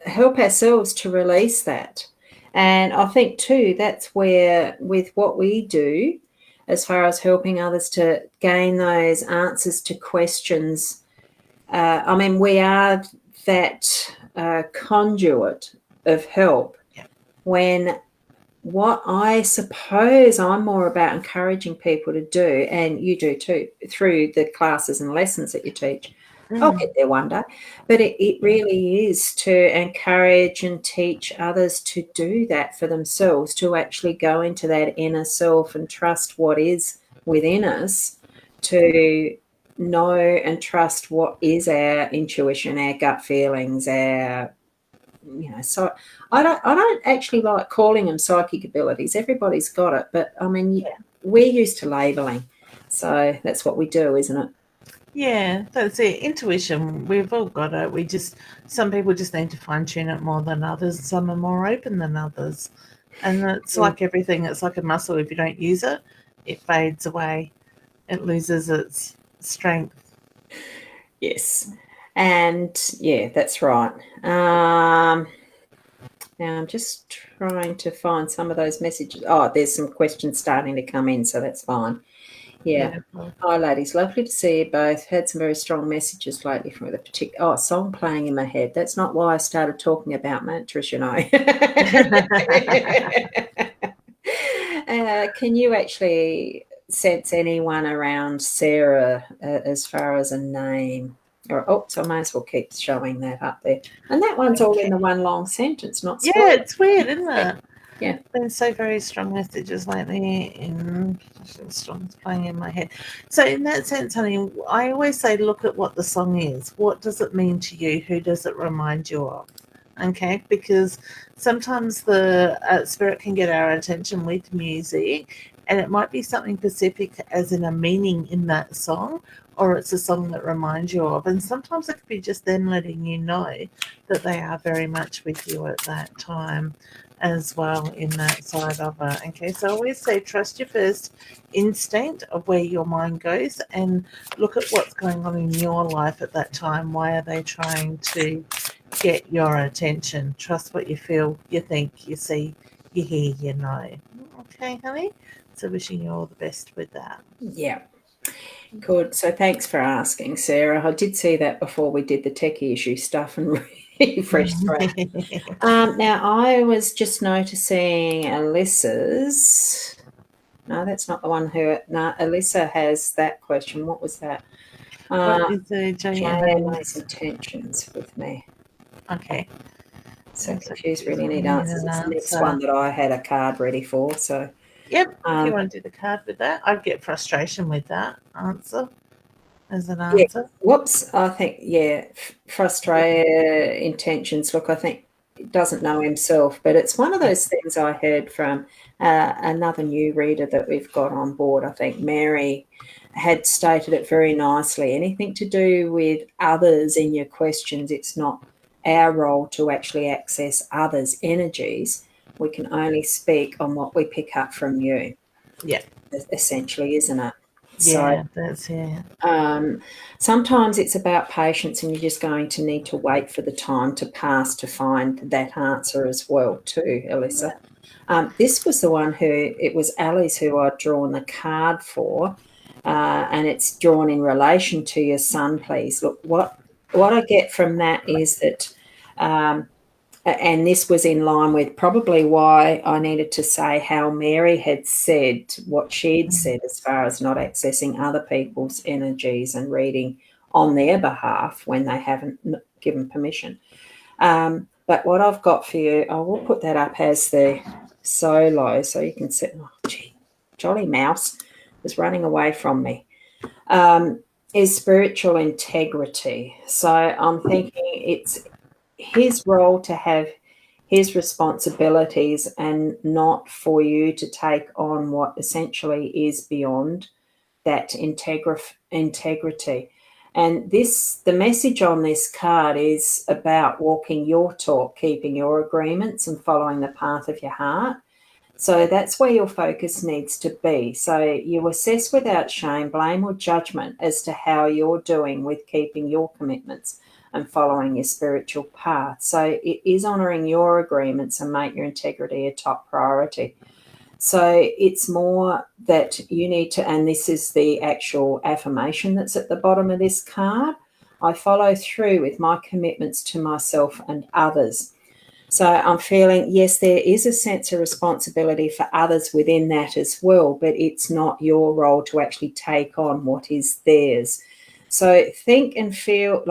help ourselves to release that, and I think too, that's where with what we do, as far as helping others to gain those answers to questions, I mean, we are that conduit of help when what I suppose I'm more about encouraging people to do, and you do too, through the classes and lessons that you teach. I'll get there one day. But it really is to encourage and teach others to do that for themselves, to actually go into that inner self and trust what is within us, to know and trust what is our intuition, our gut feelings, our, so I don't actually like calling them psychic abilities. Everybody's got it, but I mean, we're used to labeling, so that's what we do, isn't it? Yeah, that's it. Intuition, we've all got it. Some people just need to fine tune it more than others. Some are more open than others, and it's like everything. It's like a muscle. If you don't use it, it fades away. It loses its strength. Yes. And yeah, that's right. Now I'm just trying to find some of those messages. Oh, there's some questions starting to come in, so that's fine. Yeah. Hi, ladies. Lovely to see you both. Had some very strong messages lately from the particular song playing in my head. That's not why I started talking about mantras, you know. Can you actually sense anyone around Sarah as far as a name? So I may as well keep showing that up there. And that one's all in the one long sentence, not split. Yeah, it's weird, isn't it? Yeah. Been so very strong messages lately strong playing in my head. So in that sense, honey, I always say look at what the song is. What does it mean to you? Who does it remind you of? Okay, because sometimes the spirit can get our attention with music, and it might be something specific as in a meaning in that song, or it's a song that reminds you of. And sometimes it could be just them letting you know that they are very much with you at that time as well in that side of it. Okay, so I always say trust your first instinct of where your mind goes and look at what's going on in your life at that time. Why are they trying to get your attention? Trust what you feel, you think, you see, you hear, you know. Okay, honey? So wishing you all the best with that. Yeah. Good. So thanks for asking, Sarah. I did see that before we did the techie issue stuff and refreshed. Now, I was just noticing Alyssa's. No, that's not the one who. No, Alyssa has that question. What was that? What is the JMA's intentions with me? Okay. So confused, really need answers. It's the next one that I had a card ready for. So. Yep, if you want to do the card with that, I'd get frustration with that answer as an answer. Yeah. Whoops, I think, frustrated intentions. Look, I think he doesn't know himself, but it's one of those things I heard from another new reader that we've got on board. I think Mary had stated it very nicely. Anything to do with others in your questions, it's not our role to actually access others' energies. We can only speak on what we pick up from you. Yeah. Essentially, isn't it? Yeah, that's it. Sometimes it's about patience, and you're just going to need to wait for the time to pass to find that answer as well too, Alyssa. This was the one it was Ali's who I'd drawn the card for, and it's drawn in relation to your son, please. Look, what I get from that is that, and this was in line with probably why I needed to say how Mary had said what she'd said as far as not accessing other people's energies and reading on their behalf when they haven't given permission. But what I've got for you, I will put that up as the solo so you can see. Oh, gee, jolly mouse was running away from me. Is spiritual integrity. So I'm thinking it's his role to have his responsibilities and not for you to take on what essentially is beyond that integrity. And the message on this card is about walking your talk, keeping your agreements and following the path of your heart. So that's where your focus needs to be. So you assess without shame, blame or judgment as to how you're doing with keeping your commitments and following your spiritual path. So it is honouring your agreements and make your integrity a top priority. So it's more that you need to, and this is the actual affirmation that's at the bottom of this card, I follow through with my commitments to myself and others. So I'm feeling, yes, there is a sense of responsibility for others within that as well, but it's not your role to actually take on what is theirs. So think and feel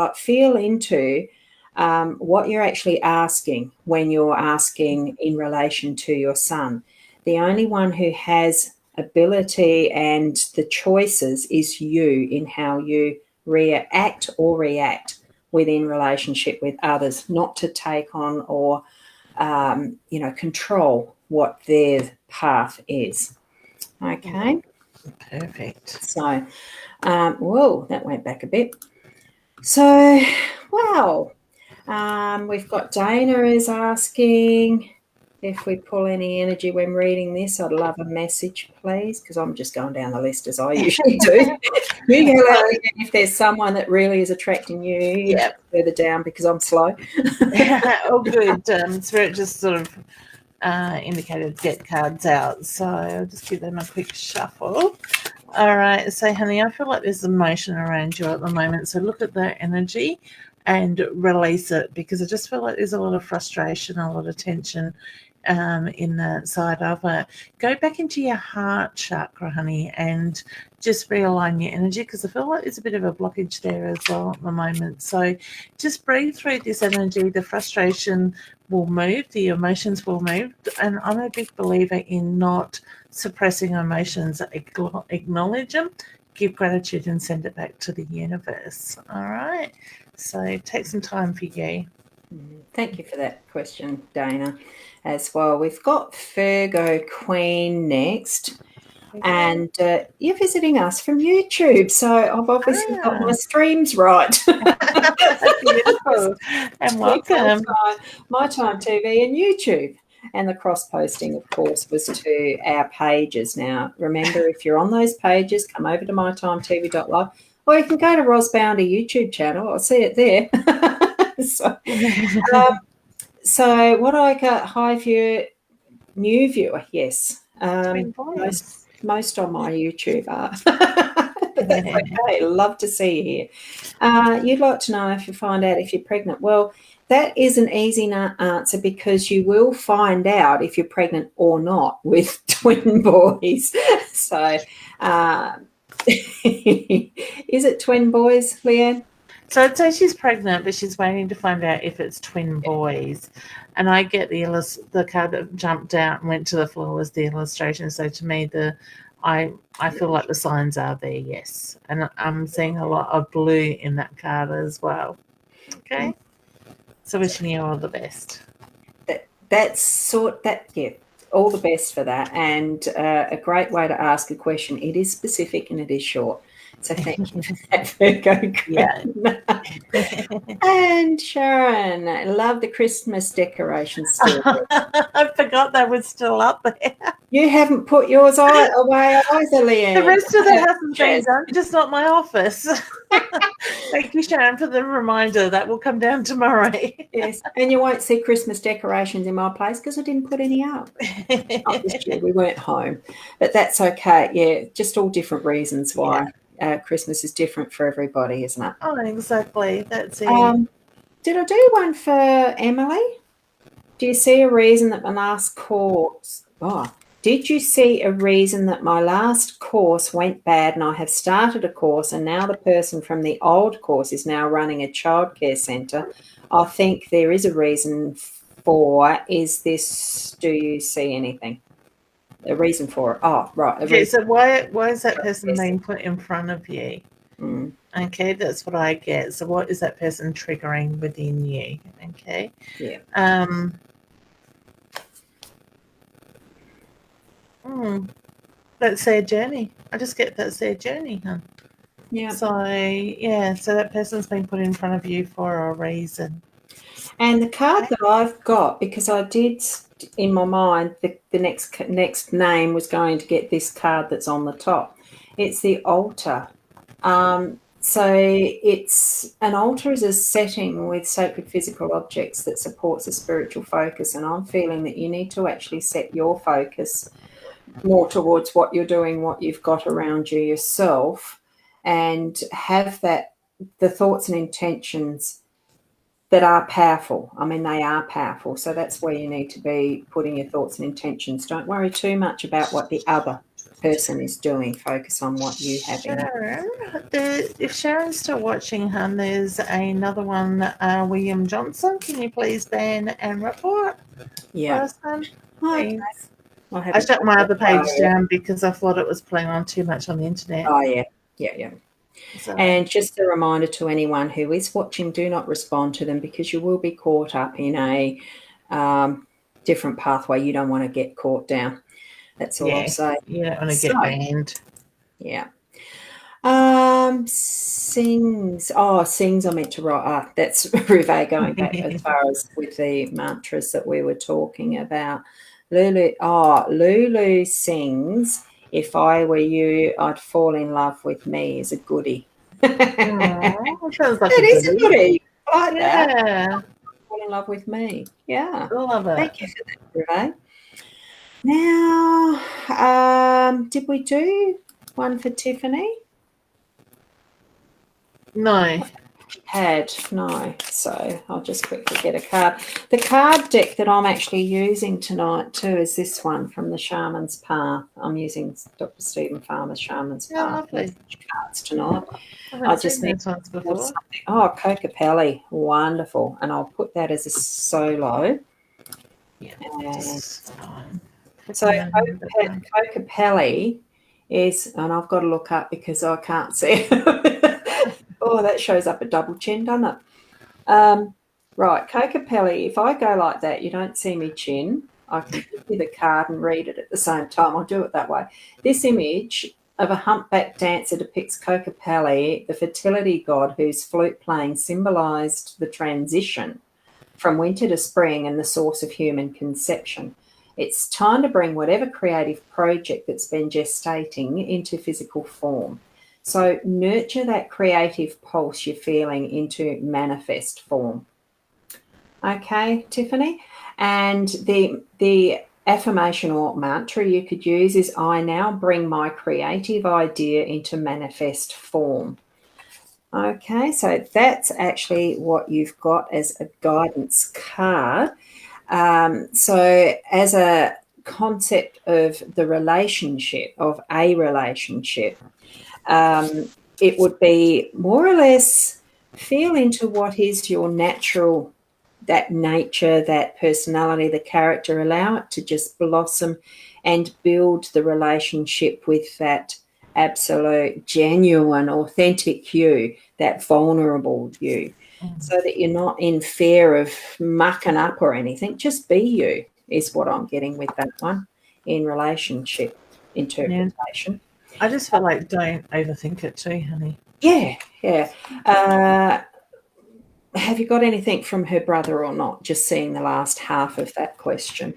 into what you're actually asking when you're asking in relation to your son. The only one who has ability and the choices is you in how you react within relationship with others, not to take on or control what their path is. Okay. Perfect. So, whoa, that went back a bit. So, wow. We've got Dana is asking if we pull any energy when reading this. I'd love a message, please, because I'm just going down the list as I usually do. You go out again if there's someone that really is attracting you further down because I'm slow. Oh, good. Spirit just sort of indicated get cards out, so I'll just give them a quick shuffle. All right, so honey, I feel like there's emotion around you at the moment, so look at that energy and release it, because I just feel like there's a lot of frustration, a lot of tension in that side of it. Go back into your heart chakra, honey, and just realign your energy, because I feel like there's a bit of a blockage there as well at the moment. So just breathe through this energy. The frustration will move, the emotions will move, and I'm a big believer in not suppressing emotions. Acknowledge them, give gratitude, and send it back to the universe. All right, so take some time for you. Thank you for that question, Dana, as well. We've got Virgo Queen next, and you're visiting us from YouTube, so I've obviously got my streams right. Beautiful. And welcome. My Time TV and YouTube. And the cross-posting, of course, was to our pages. Now, remember, if you're on those pages, come over to mytimetv.live, or you can go to Ros Boundy YouTube channel. I'll see it there. So what I got, high view, new viewer, yes. Most on my YouTube are. But that's okay. Love to see you here. You'd like to know if you find out if you're pregnant. Well, that is an easy answer, because you will find out if you're pregnant or not with twin boys. So is it twin boys, Leanne? So I'd say she's pregnant, but she's waiting to find out if it's twin boys. And I get the card that jumped out and went to the floor was the illustration. So to me, I feel like the signs are there, yes. And I'm seeing a lot of blue in that card as well. Okay. So wishing you all the best. All the best for that. And a great way to ask a question. It is specific and it is short. So thank you for that, Virgo. Yeah. And Sharon, I love the Christmas decorations still. I forgot they were still up there. You haven't put yours away either, Leanne. The rest of the house has been done, just not my office. Thank you, Sharon, for the reminder. That will come down tomorrow. Yes, and you won't see Christmas decorations in my place because I didn't put any up. Not this year, we weren't home, but that's okay. Yeah, just all different reasons why Christmas is different for everybody, isn't it? Oh, exactly. That's it. Did I do one for Emily? Do you see a reason that my last course? Oh, did you see a reason that my last course went bad and I have started a course and now the person from the old course is now running a childcare centre? I think there is a reason for. Is this? Do you see anything? A reason for it? Oh, right. Okay, so why is that person being put in front of you? Okay, that's what I get. So what is that person triggering within you? Okay. Yeah. That's their journey. I just get that's their journey, huh? Yeah. So so that person's been put in front of you for a reason. And the card that I've got, because I did in my mind, the next name was going to get this card that's on the top. It's the altar. So it's an altar is a setting with sacred physical objects that supports a spiritual focus. And I'm feeling that you need to actually set your focus more towards what you're doing, what you've got around you yourself, and have the thoughts and intentions that are powerful. I mean, they are powerful. So that's where you need to be putting your thoughts and intentions. Don't worry too much about what the other person is doing. Focus on what you have in. Sharon, if Sharon's still watching, hun, there's another one, William Johnson. Can you please ban and report? Yeah. Okay. I shut my other page down because I thought it was playing on too much on the internet. Oh, yeah. Yeah. So. And just a reminder to anyone who is watching, do not respond to them because you will be caught up in a different pathway. You don't want to get caught down. That's all I'll say. You don't want to get banned. Yeah. Sings. Oh, sings I meant to write. That's Rive going back as far as with the mantras that we were talking about. Lulu sings, if I were you, I'd fall in love with me as a goodie. Sounds like it is a goodie. I like that. Fall in love with me. Yeah. I love it. Thank you for that, Rive. Now, did we do one for Tiffany? No. No. So I'll just quickly get a card. The card deck that I'm actually using tonight too is this one from the Shaman's Path. I'm using Dr. Stephen Farmer's Shaman's Path cards tonight. I just need ones before. Oh, Kokopelli. Wonderful. And I'll put that as a solo. Yeah. So Kokopelli is, and I've got to look up because I can't see it. Oh, that shows up a double chin, doesn't it? Right, Kokopelli, if I go like that, you don't see me chin. I can give you the card and read it at the same time. I'll do it that way. This image of a humpback dancer depicts Kokopelli, the fertility god whose flute playing symbolised the transition from winter to spring and the source of human conception. It's time to bring whatever creative project that's been gestating into physical form. So nurture that creative pulse you're feeling into manifest form. Okay, Tiffany? And the affirmation or mantra you could use is, I now bring my creative idea into manifest form. Okay, so that's actually what you've got as a guidance card. So as a concept of the relationship, of a relationship, it would be more or less feel into what is your natural, that nature, that personality, the character, allow it to just blossom and build the relationship with that absolute, genuine, authentic you, that vulnerable you, so that you're not in fear of mucking up or anything. Just be you is what I'm getting with that one in relationship interpretation. I just feel like don't overthink it too, honey. Yeah. Have you got anything from her brother or not? Just seeing the last half of that question.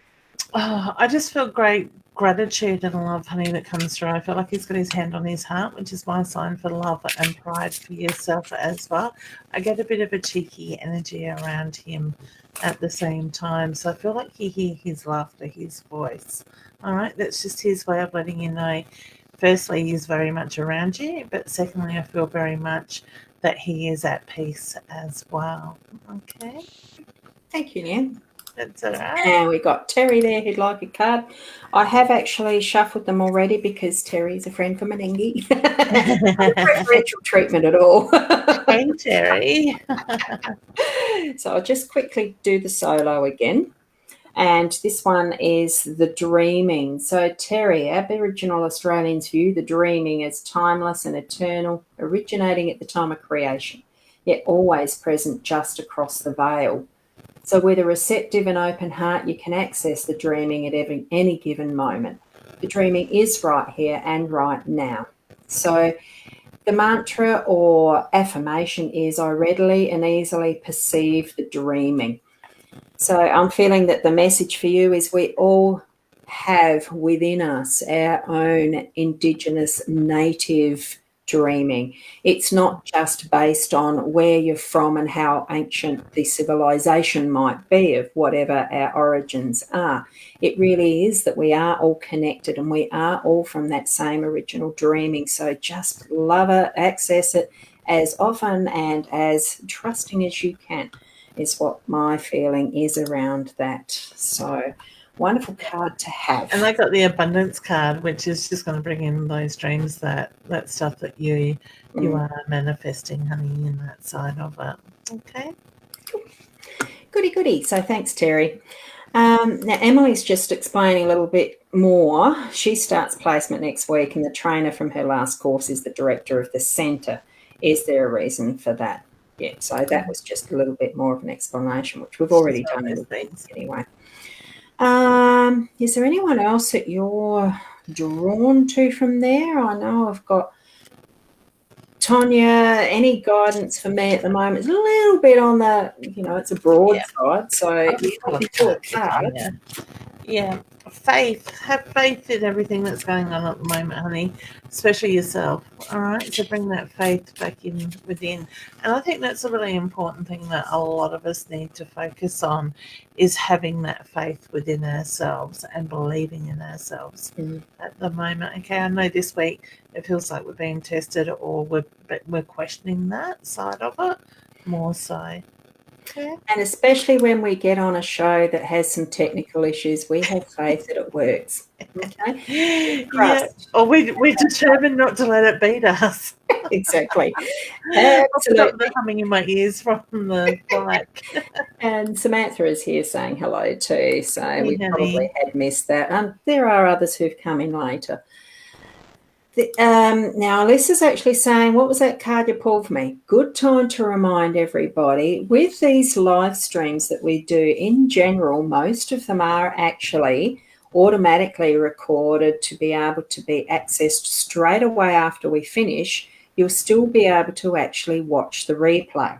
Oh, I just feel great gratitude and love, honey, that comes through. I feel like he's got his hand on his heart, which is my sign for love and pride for yourself as well. I get a bit of a cheeky energy around him at the same time. So I feel like you hear his laughter, his voice. All right, that's just his way of letting you know. Firstly, he's very much around you, but secondly, I feel very much that he is at peace as well. Okay. Thank you, Leanne. That's all right. And we got Terry there who'd like a card. I have actually shuffled them already because Terry's a friend from Meningi. Not preferential treatment at all. Hey, Terry. So I'll just quickly do the solo again. And this one is the dreaming. So Terry, Aboriginal Australians view the dreaming as timeless and eternal, originating at the time of creation, yet always present just across the veil. So with a receptive and open heart, you can access the dreaming at any given moment. The dreaming is right here and right now. So the mantra or affirmation is, I readily and easily perceive the dreaming. So I'm feeling that the message for you is we all have within us our own Indigenous native dreaming. It's not just based on where you're from and how ancient the civilization might be of whatever our origins are. It really is that we are all connected and we are all from that same original dreaming. So just love it, access it as often and as trusting as you can is what my feeling is around that. So wonderful card to have. And I got the abundance card, which is just going to bring in those dreams, that stuff that you are manifesting, honey, in that side of it. Okay. Goody. So thanks, Terry. Now Emily's just explaining a little bit more. She starts placement next week, and the trainer from her last course is the director of the centre. Is there a reason for that? Yeah, so that was just a little bit more of an explanation, which we've already done a little bit anyway. Is there anyone else that you're drawn to from there? I know I've got Tonya. Any guidance for me at the moment? It's a little bit on the, it's a broad side. So yeah, faith. Have faith in everything that's going on at the moment, honey, especially yourself. All right, so bring that faith back in within. And I think that's a really important thing that a lot of us need to focus on, is having that faith within ourselves and believing in ourselves at the moment. Okay, I know this week it feels like we're being tested, or we're questioning that side of it more so. Okay. And especially when we get on a show that has some technical issues, we have faith that it works. Okay? Yeah. Or we're determined not to let it beat us. Exactly. Absolutely. Coming in my ears from the black. And Samantha is here saying hello too, so we probably had missed that. There are others who've come in later. Now, Alyssa's actually saying, what was that card you pulled for me? Good time to remind everybody, with these live streams that we do, in general, most of them are actually automatically recorded to be able to be accessed straight away after we finish. You'll still be able to actually watch the replay.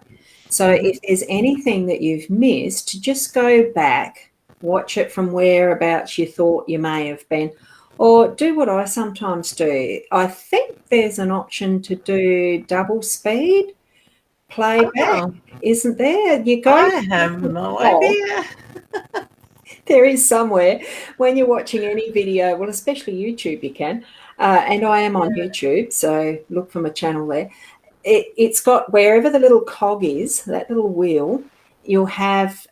So if there's anything that you've missed, just go back, watch it from whereabouts you thought you may have been. Or do what I sometimes do. I think there's an option to do double speed playback, isn't there? You go. I have no idea. There is somewhere when you're watching any video, well, especially YouTube, you can. And I am on YouTube, so look for my channel there. It's got, wherever the little cog is, that little wheel, you'll have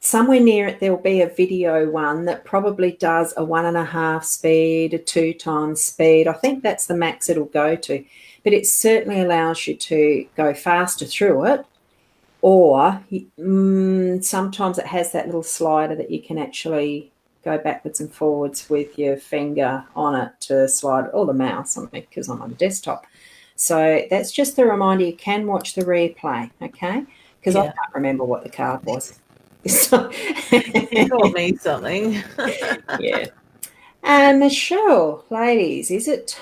somewhere near it, there'll be a video one that probably does a 1.5 speed, a 2 times speed. I think that's the max it'll go to, but it certainly allows you to go faster through it. Or sometimes it has that little slider that you can actually go backwards and forwards with your finger on it to slide, or the mouse on it, because I'm on a desktop. So that's just the reminder, you can watch the replay, okay? Because I can't remember what the card was. You told me something. Yeah. And Michelle, ladies, is it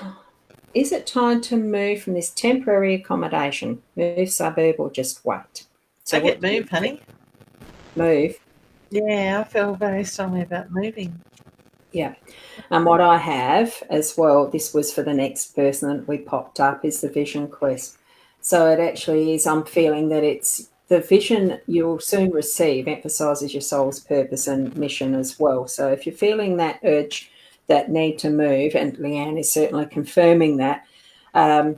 time to move from this temporary accommodation, move suburb, or just wait? So I get move, honey. Move. Yeah, I feel very strongly about moving. Yeah. And what I have as well, this was for the next person that we popped up, is the vision quest. So it actually is, I'm feeling that it's the vision you'll soon receive emphasizes your soul's purpose and mission as well. So if you're feeling that urge, that need to move, and Leanne is certainly confirming that, the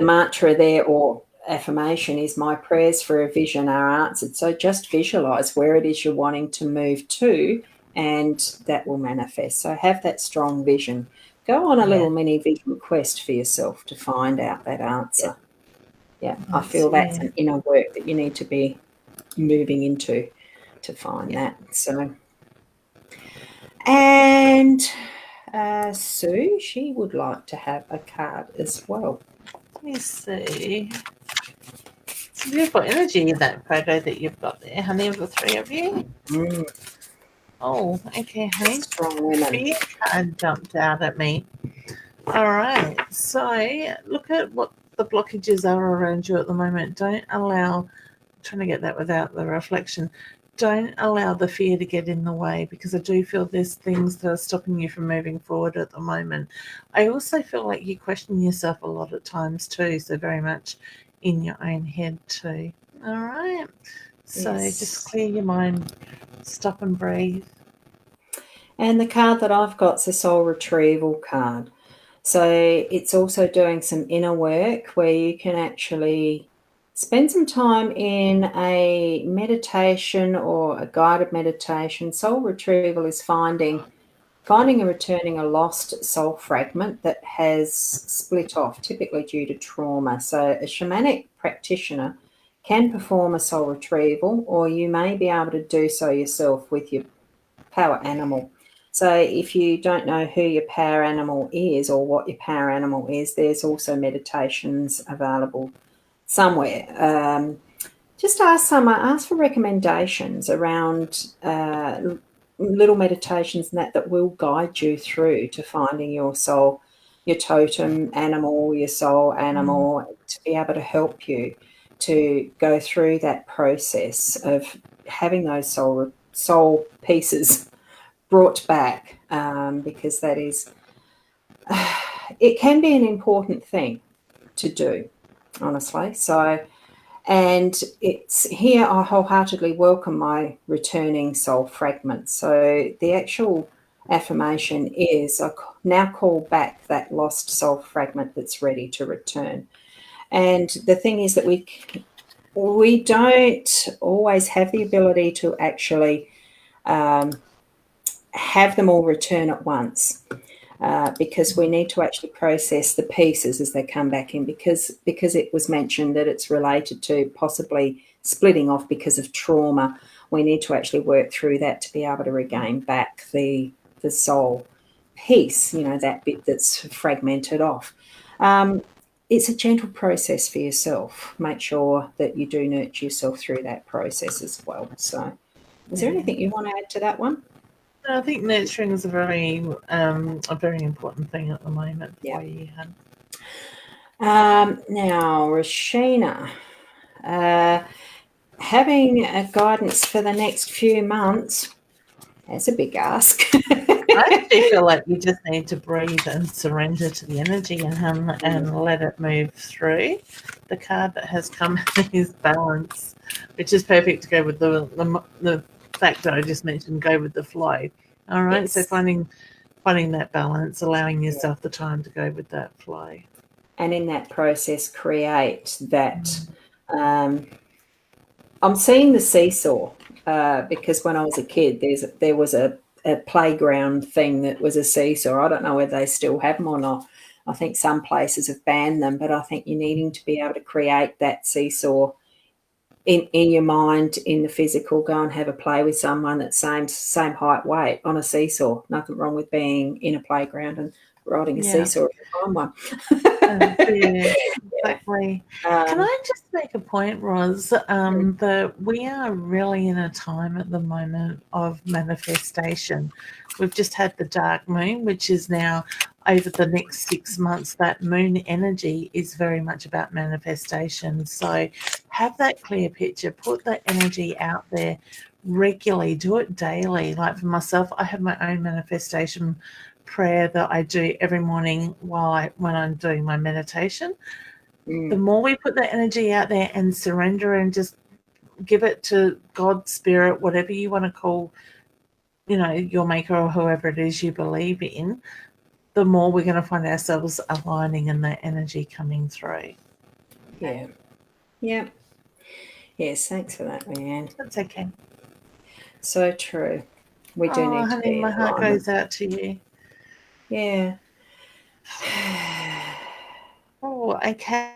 mantra there or affirmation is, my prayers for a vision are answered. So just visualize where it is you're wanting to move to, and that will manifest. So have that strong vision. Go on a little mini vision quest for yourself to find out that answer. Yeah, I feel that's an inner work that you need to be moving into to find that. So, and Sue, she would like to have a card as well. Let me see. It's beautiful energy in that photo that you've got there, honey, of the three of you. Oh, okay, honey. Strong women. Fear card jumped out at me. All right, so look at what the blockages are around you at the moment. Don't allow, I'm trying to get that without the reflection, don't allow the fear to get in the way, because I do feel there's things that are stopping you from moving forward at the moment. I also feel like you question yourself a lot at times too, so very much in your own head too. All right, so just clear your mind, stop and breathe. And the card that I've got is a soul retrieval card. So it's also doing some inner work where you can actually spend some time in a meditation or a guided meditation. Soul retrieval is finding and returning a lost soul fragment that has split off, typically due to trauma. So a shamanic practitioner can perform a soul retrieval, or you may be able to do so yourself with your power animal. So if you don't know who your power animal is or what your power animal is, there's also meditations available somewhere. Just ask for recommendations around little meditations and that will guide you through to finding your soul, your totem animal, your soul animal, to be able to help you to go through that process of having those soul pieces brought back, because that is, it can be an important thing to do, honestly. So, and it's here I wholeheartedly welcome my returning soul fragments. So the actual affirmation is, I now call back that lost soul fragment that's ready to return. And the thing is that we don't always have the ability to actually have them all return at once, because we need to actually process the pieces as they come back in, because it was mentioned that it's related to possibly splitting off because of trauma. We need to actually work through that to be able to regain back the soul piece, that bit that's fragmented off. It's a gentle process for yourself. Make sure that you do nurture yourself through that process as well. So is there anything you want to add to that one? I think nurturing is a very important thing at the moment for you, hun. Now, Rashina, having a guidance for the next few months, that's a big ask. I actually feel like you just need to breathe and surrender to the energy and let it move through. The card that has come is balance, which is perfect to go with the fact that I just mentioned, go with the flow. All right, so finding that balance, allowing yourself the time to go with that flow. And in that process, create that. I'm seeing the seesaw, because when I was a kid, there was a playground thing that was a seesaw. I don't know whether they still have them or not. I think some places have banned them, but I think you're needing to be able to create that seesaw in your mind, in the physical. Go and have a play with someone that's same height, weight on a seesaw. Nothing wrong with being in a playground and riding a Yeah. seesaw if you find one. Yeah, exactly. Can I just make a point, Ros, that we are really in a time at the moment of manifestation. We've just had the dark moon, which is now over the next 6 months. That moon energy is very much about manifestation. So have that clear picture, put that energy out there regularly, do it daily. Like for myself, I have my own manifestation prayer that I do every morning when I'm doing my meditation. The more we put that energy out there and surrender and just give it to God, spirit, whatever you want to call, your maker or whoever it is you believe in, the more we're going to find ourselves aligning and that energy coming through. Yeah. Yeah. Yes, thanks for that, Leanne. That's okay. So true. We do need to honey, be my in heart alignment. goes out to you. Yeah. Oh, okay.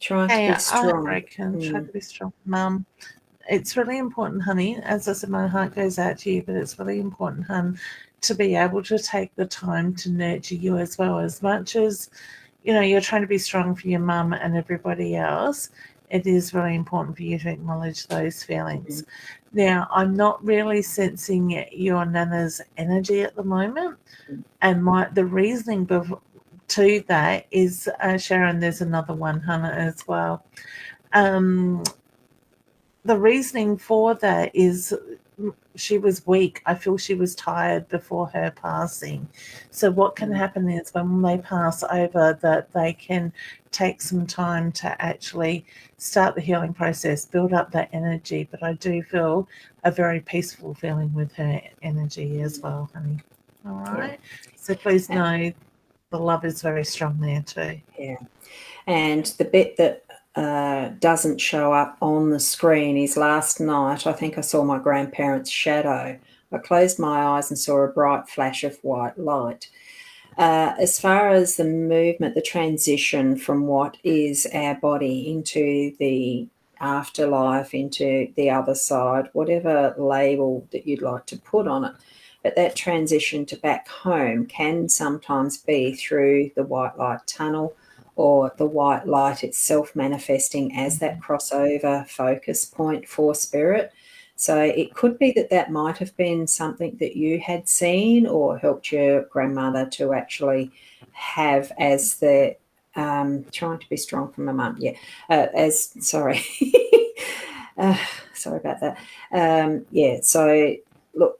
Trying to be strong. Try to be strong, Mum. It's really important, honey. As I said, my heart goes out to you, but it's really important, hun, to be able to take the time to nurture you as well. As much as, you're trying to be strong for your mum and everybody else, it is really important for you to acknowledge those feelings. Now, I'm not really sensing your Nana's energy at the moment, and the reasoning to that is, Sharon, there's another one, Hannah, as well. The reasoning for that is she was weak. I feel she was tired before her passing. So what can happen is when they pass over, that they can take some time to actually start the healing process, build up that energy. But I do feel a very peaceful feeling with her energy as well, honey. All right. Yeah. So please know the love is very strong there too. Yeah. And the bit that doesn't show up on the screen is last night. I think I saw my grandparents' shadow. I closed my eyes and saw a bright flash of white light. As far as the movement, the transition from what is our body into the afterlife, into the other side, whatever label that you'd like to put on it, but that transition to back home can sometimes be through the white light tunnel, or the white light itself manifesting as that crossover focus point for spirit. So it could be that might have been something that you had seen or helped your grandmother to actually have as the trying to be strong for my mum. Yeah, sorry. Sorry about that. Yeah, so look,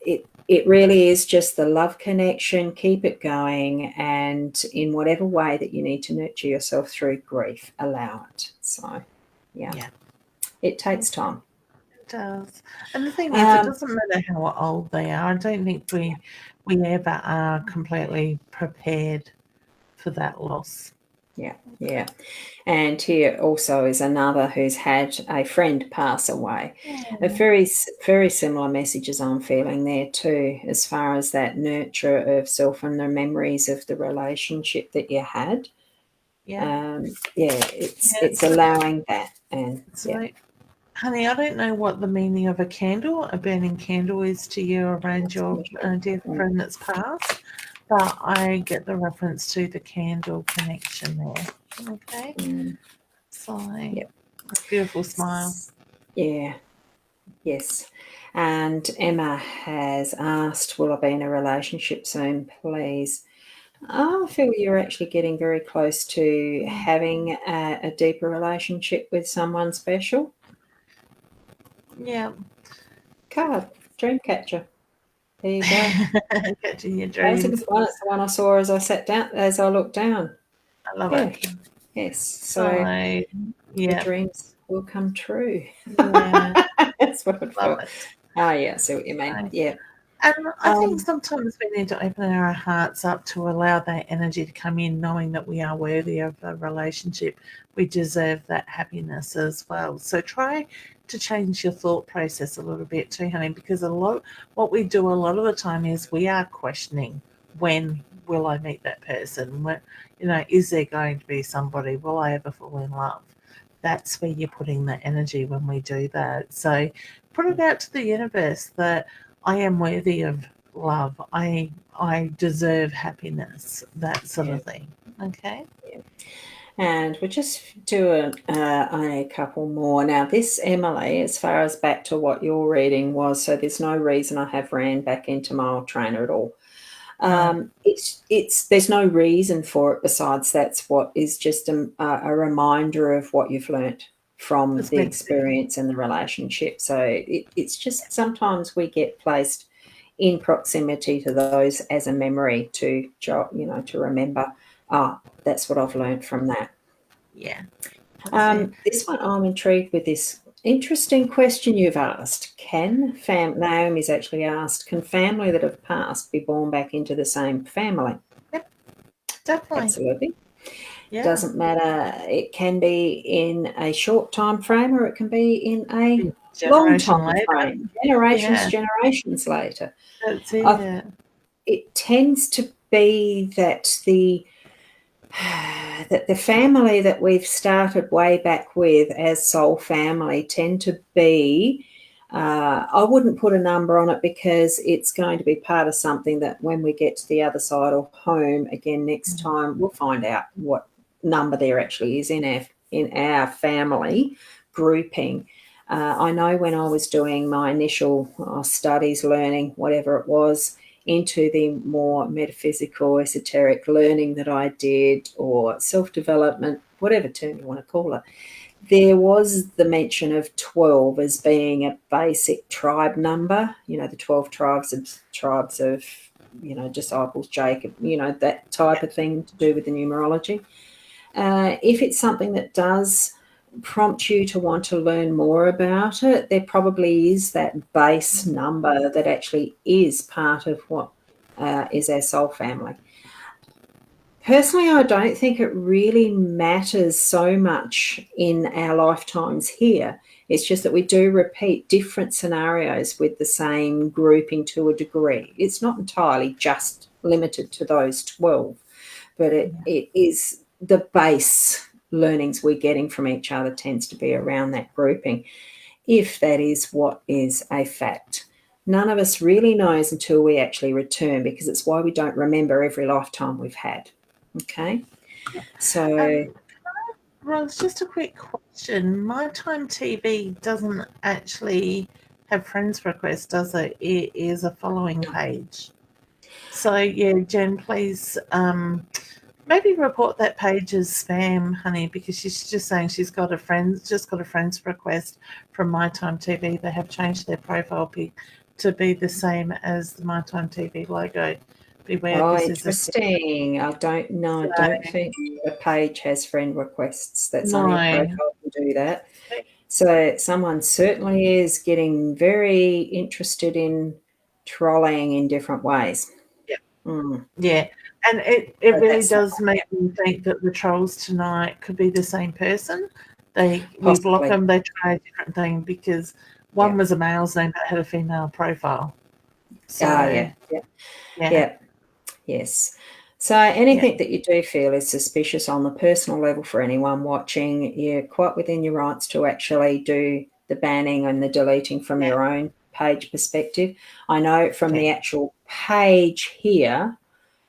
it really is just the love connection. Keep it going, and in whatever way that you need to nurture yourself through grief, allow it. So, yeah. It takes time. It does. And the thing is, it doesn't matter how old they are. I don't think we ever are completely prepared for that loss. Yeah, yeah. And here also is another who's had a friend pass away. A very, very similar messages I'm feeling there too, as far as that nurture of self and the memories of the relationship that you had. Yeah. It's allowing that. And right. Honey, I don't know what the meaning of a burning candle is to you around your dear friend that's passed, but I get the reference to the candle connection there. Okay. So, beautiful smile. Yeah. Yes. And Emma has asked, will I be in a relationship soon, please? I feel you're actually getting very close to having a deeper relationship with someone special. Yeah. Card, dream catcher. There you go. Catching your dreams. That's the one I saw as I looked down. I love it. Yes. So your dreams will come true. Yeah. That's what I felt. Oh, yeah, I see what you mean. Yeah. And I think sometimes we need to open our hearts up to allow that energy to come in, knowing that we are worthy of a relationship. We deserve that happiness as well. So try to change your thought process a little bit too, honey, because what we do a lot of the time is we are questioning, when will I meet that person? Is there going to be somebody? Will I ever fall in love? That's where you're putting the energy when we do that. So put it out to the universe that I am worthy of love. I deserve happiness, that sort of thing. Okay. Yeah. And we'll just do a couple more. Now, this, Emily, as far as back to what your reading was, so there's no reason I have ran back into my old trainer at all. It's there's no reason for it besides that's what is just a reminder of what you've learnt from the experience and the relationship. So it's just sometimes we get placed in proximity to those as a memory to remember. That's what I've learned from that. Yeah. This one, I'm intrigued with this interesting question you've asked. Naomi's actually asked, can family that have passed be born back into the same family? Yep, definitely. Absolutely. Yeah. Doesn't matter. It can be in a short time frame or it can be in a long time frame. Generations later. That's it. It tends to be that the family that we've started way back with as soul family tend to be, I wouldn't put a number on it because it's going to be part of something that when we get to the other side or home again next time, we'll find out what number there actually is in our family grouping. I know when I was doing my initial studies, learning, whatever it was, into the more metaphysical, esoteric learning that I did, or self-development, whatever term you want to call it, there was the mention of 12 as being a basic tribe number, the 12 tribes of disciples, Jacob, that type of thing to do with the numerology. If it's something that does prompt you to want to learn more about it, there probably is that base number that actually is part of what is our soul family. Personally, I don't think it really matters so much in our lifetimes here. It's just that we do repeat different scenarios with the same grouping to a degree. It's not entirely just limited to those 12, but it is the base learnings we're getting from each other tends to be around that grouping, if that is what is a fact. None of us really knows until we actually return, because it's why we don't remember every lifetime we've had. Okay? So... Ros, just a quick question. My Time TV doesn't actually have friends requests, does it? It is a following page. So, yeah, Jen, please... maybe report that page as spam, honey, because she's just saying she's got a friend's request from My Time TV. They have changed their profile pic to be the same as the My Time TV logo. Beware. Oh, interesting. I don't know. I don't think a page has friend requests. That's only a profile can do that. So someone certainly is getting very interested in trolling in different ways. Yeah. And it really does make me think that the trolls tonight could be the same person. We block them, they try a different thing, because one was a male's name but had a female profile. So, yes. So anything that you do feel is suspicious on the personal level for anyone watching, you're quite within your rights to actually do the banning and the deleting from your own page perspective. I know from the actual page here,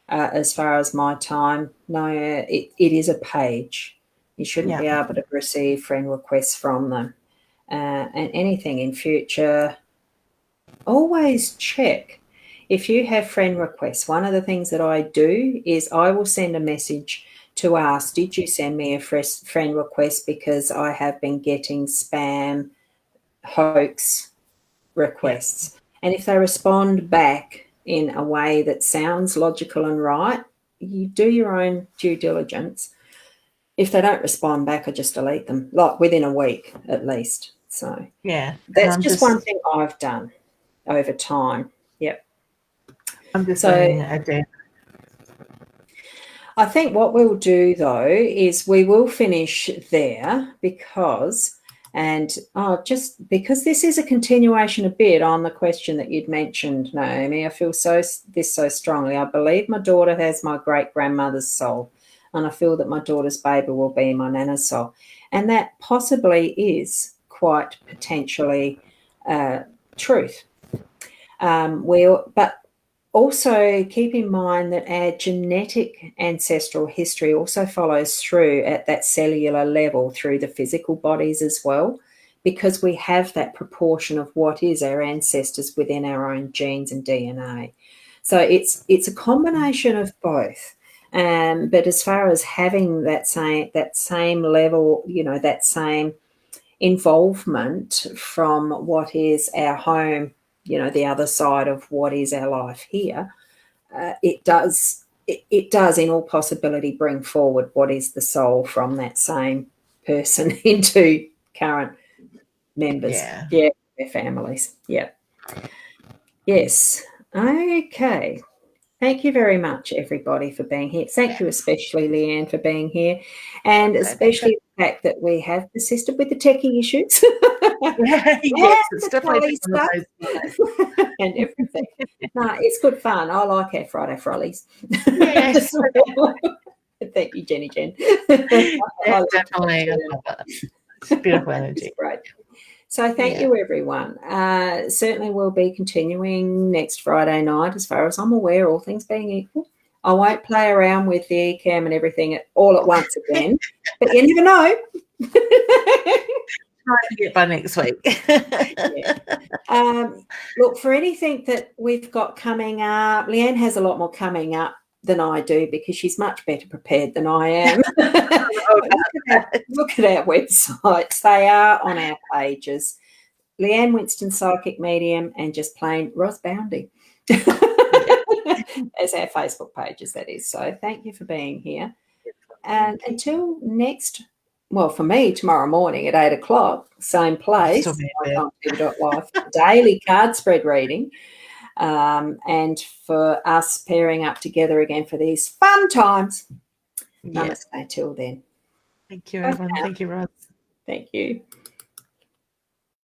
as far as My Time, no, it is a page. You shouldn't be able to receive friend requests from them. And anything in future, always check. If you have friend requests, one of the things that I do is I will send a message to ask, did you send me a friend request, because I have been getting spam, hoax requests. And if they respond back in a way that sounds logical and right, you do your own due diligence. If they don't respond back, I just delete them, like within a week at least. So that's just one thing I've done over time. Yep. I'm just saying again. I think what we'll do though is we will finish there, because just because this is a continuation a bit on the question that you'd mentioned, Naomi, I feel so strongly. I believe my daughter has my great-grandmother's soul, and I feel that my daughter's baby will be my nana's soul. And that possibly is quite potentially truth. But also keep in mind that our genetic ancestral history also follows through at that cellular level through the physical bodies as well, because we have that proportion of what is our ancestors within our own genes and DNA. So it's a combination of both. But as far as having that same level, that same involvement from what is our home, the other side of what is our life here, it does in all possibility bring forward what is the soul from that same person into current members, their families. Yes. Okay. Thank you very much, everybody, for being here. Thank you especially, Leanne, for being here, and especially the fact that we have persisted with the techie issues. Yes, it's definitely one of those and everything. No, it's good fun. I like our Friday frollies. Yes. Thank you, Jenny Jen. Definitely. I love it. It's beautiful energy. It's great. So thank you, everyone. Certainly we'll be continuing next Friday night, as far as I'm aware, all things being equal. I won't play around with the eCam and everything all at once again, but you never know. Try to get by next week. Look, for anything that we've got coming up, Leanne has a lot more coming up than I do because she's much better prepared than I am. Look at our websites. They are on our pages. Leanne Winston Psychic Medium and just plain Ros Boundy as our Facebook pages, that is. So thank you for being here. And until next, well, for me, tomorrow morning at 8 o'clock, same place, live, daily card spread reading. And for us pairing up together again for these fun times. Namaste till then. Thank you, everyone. Thank you, Ros. Thank you.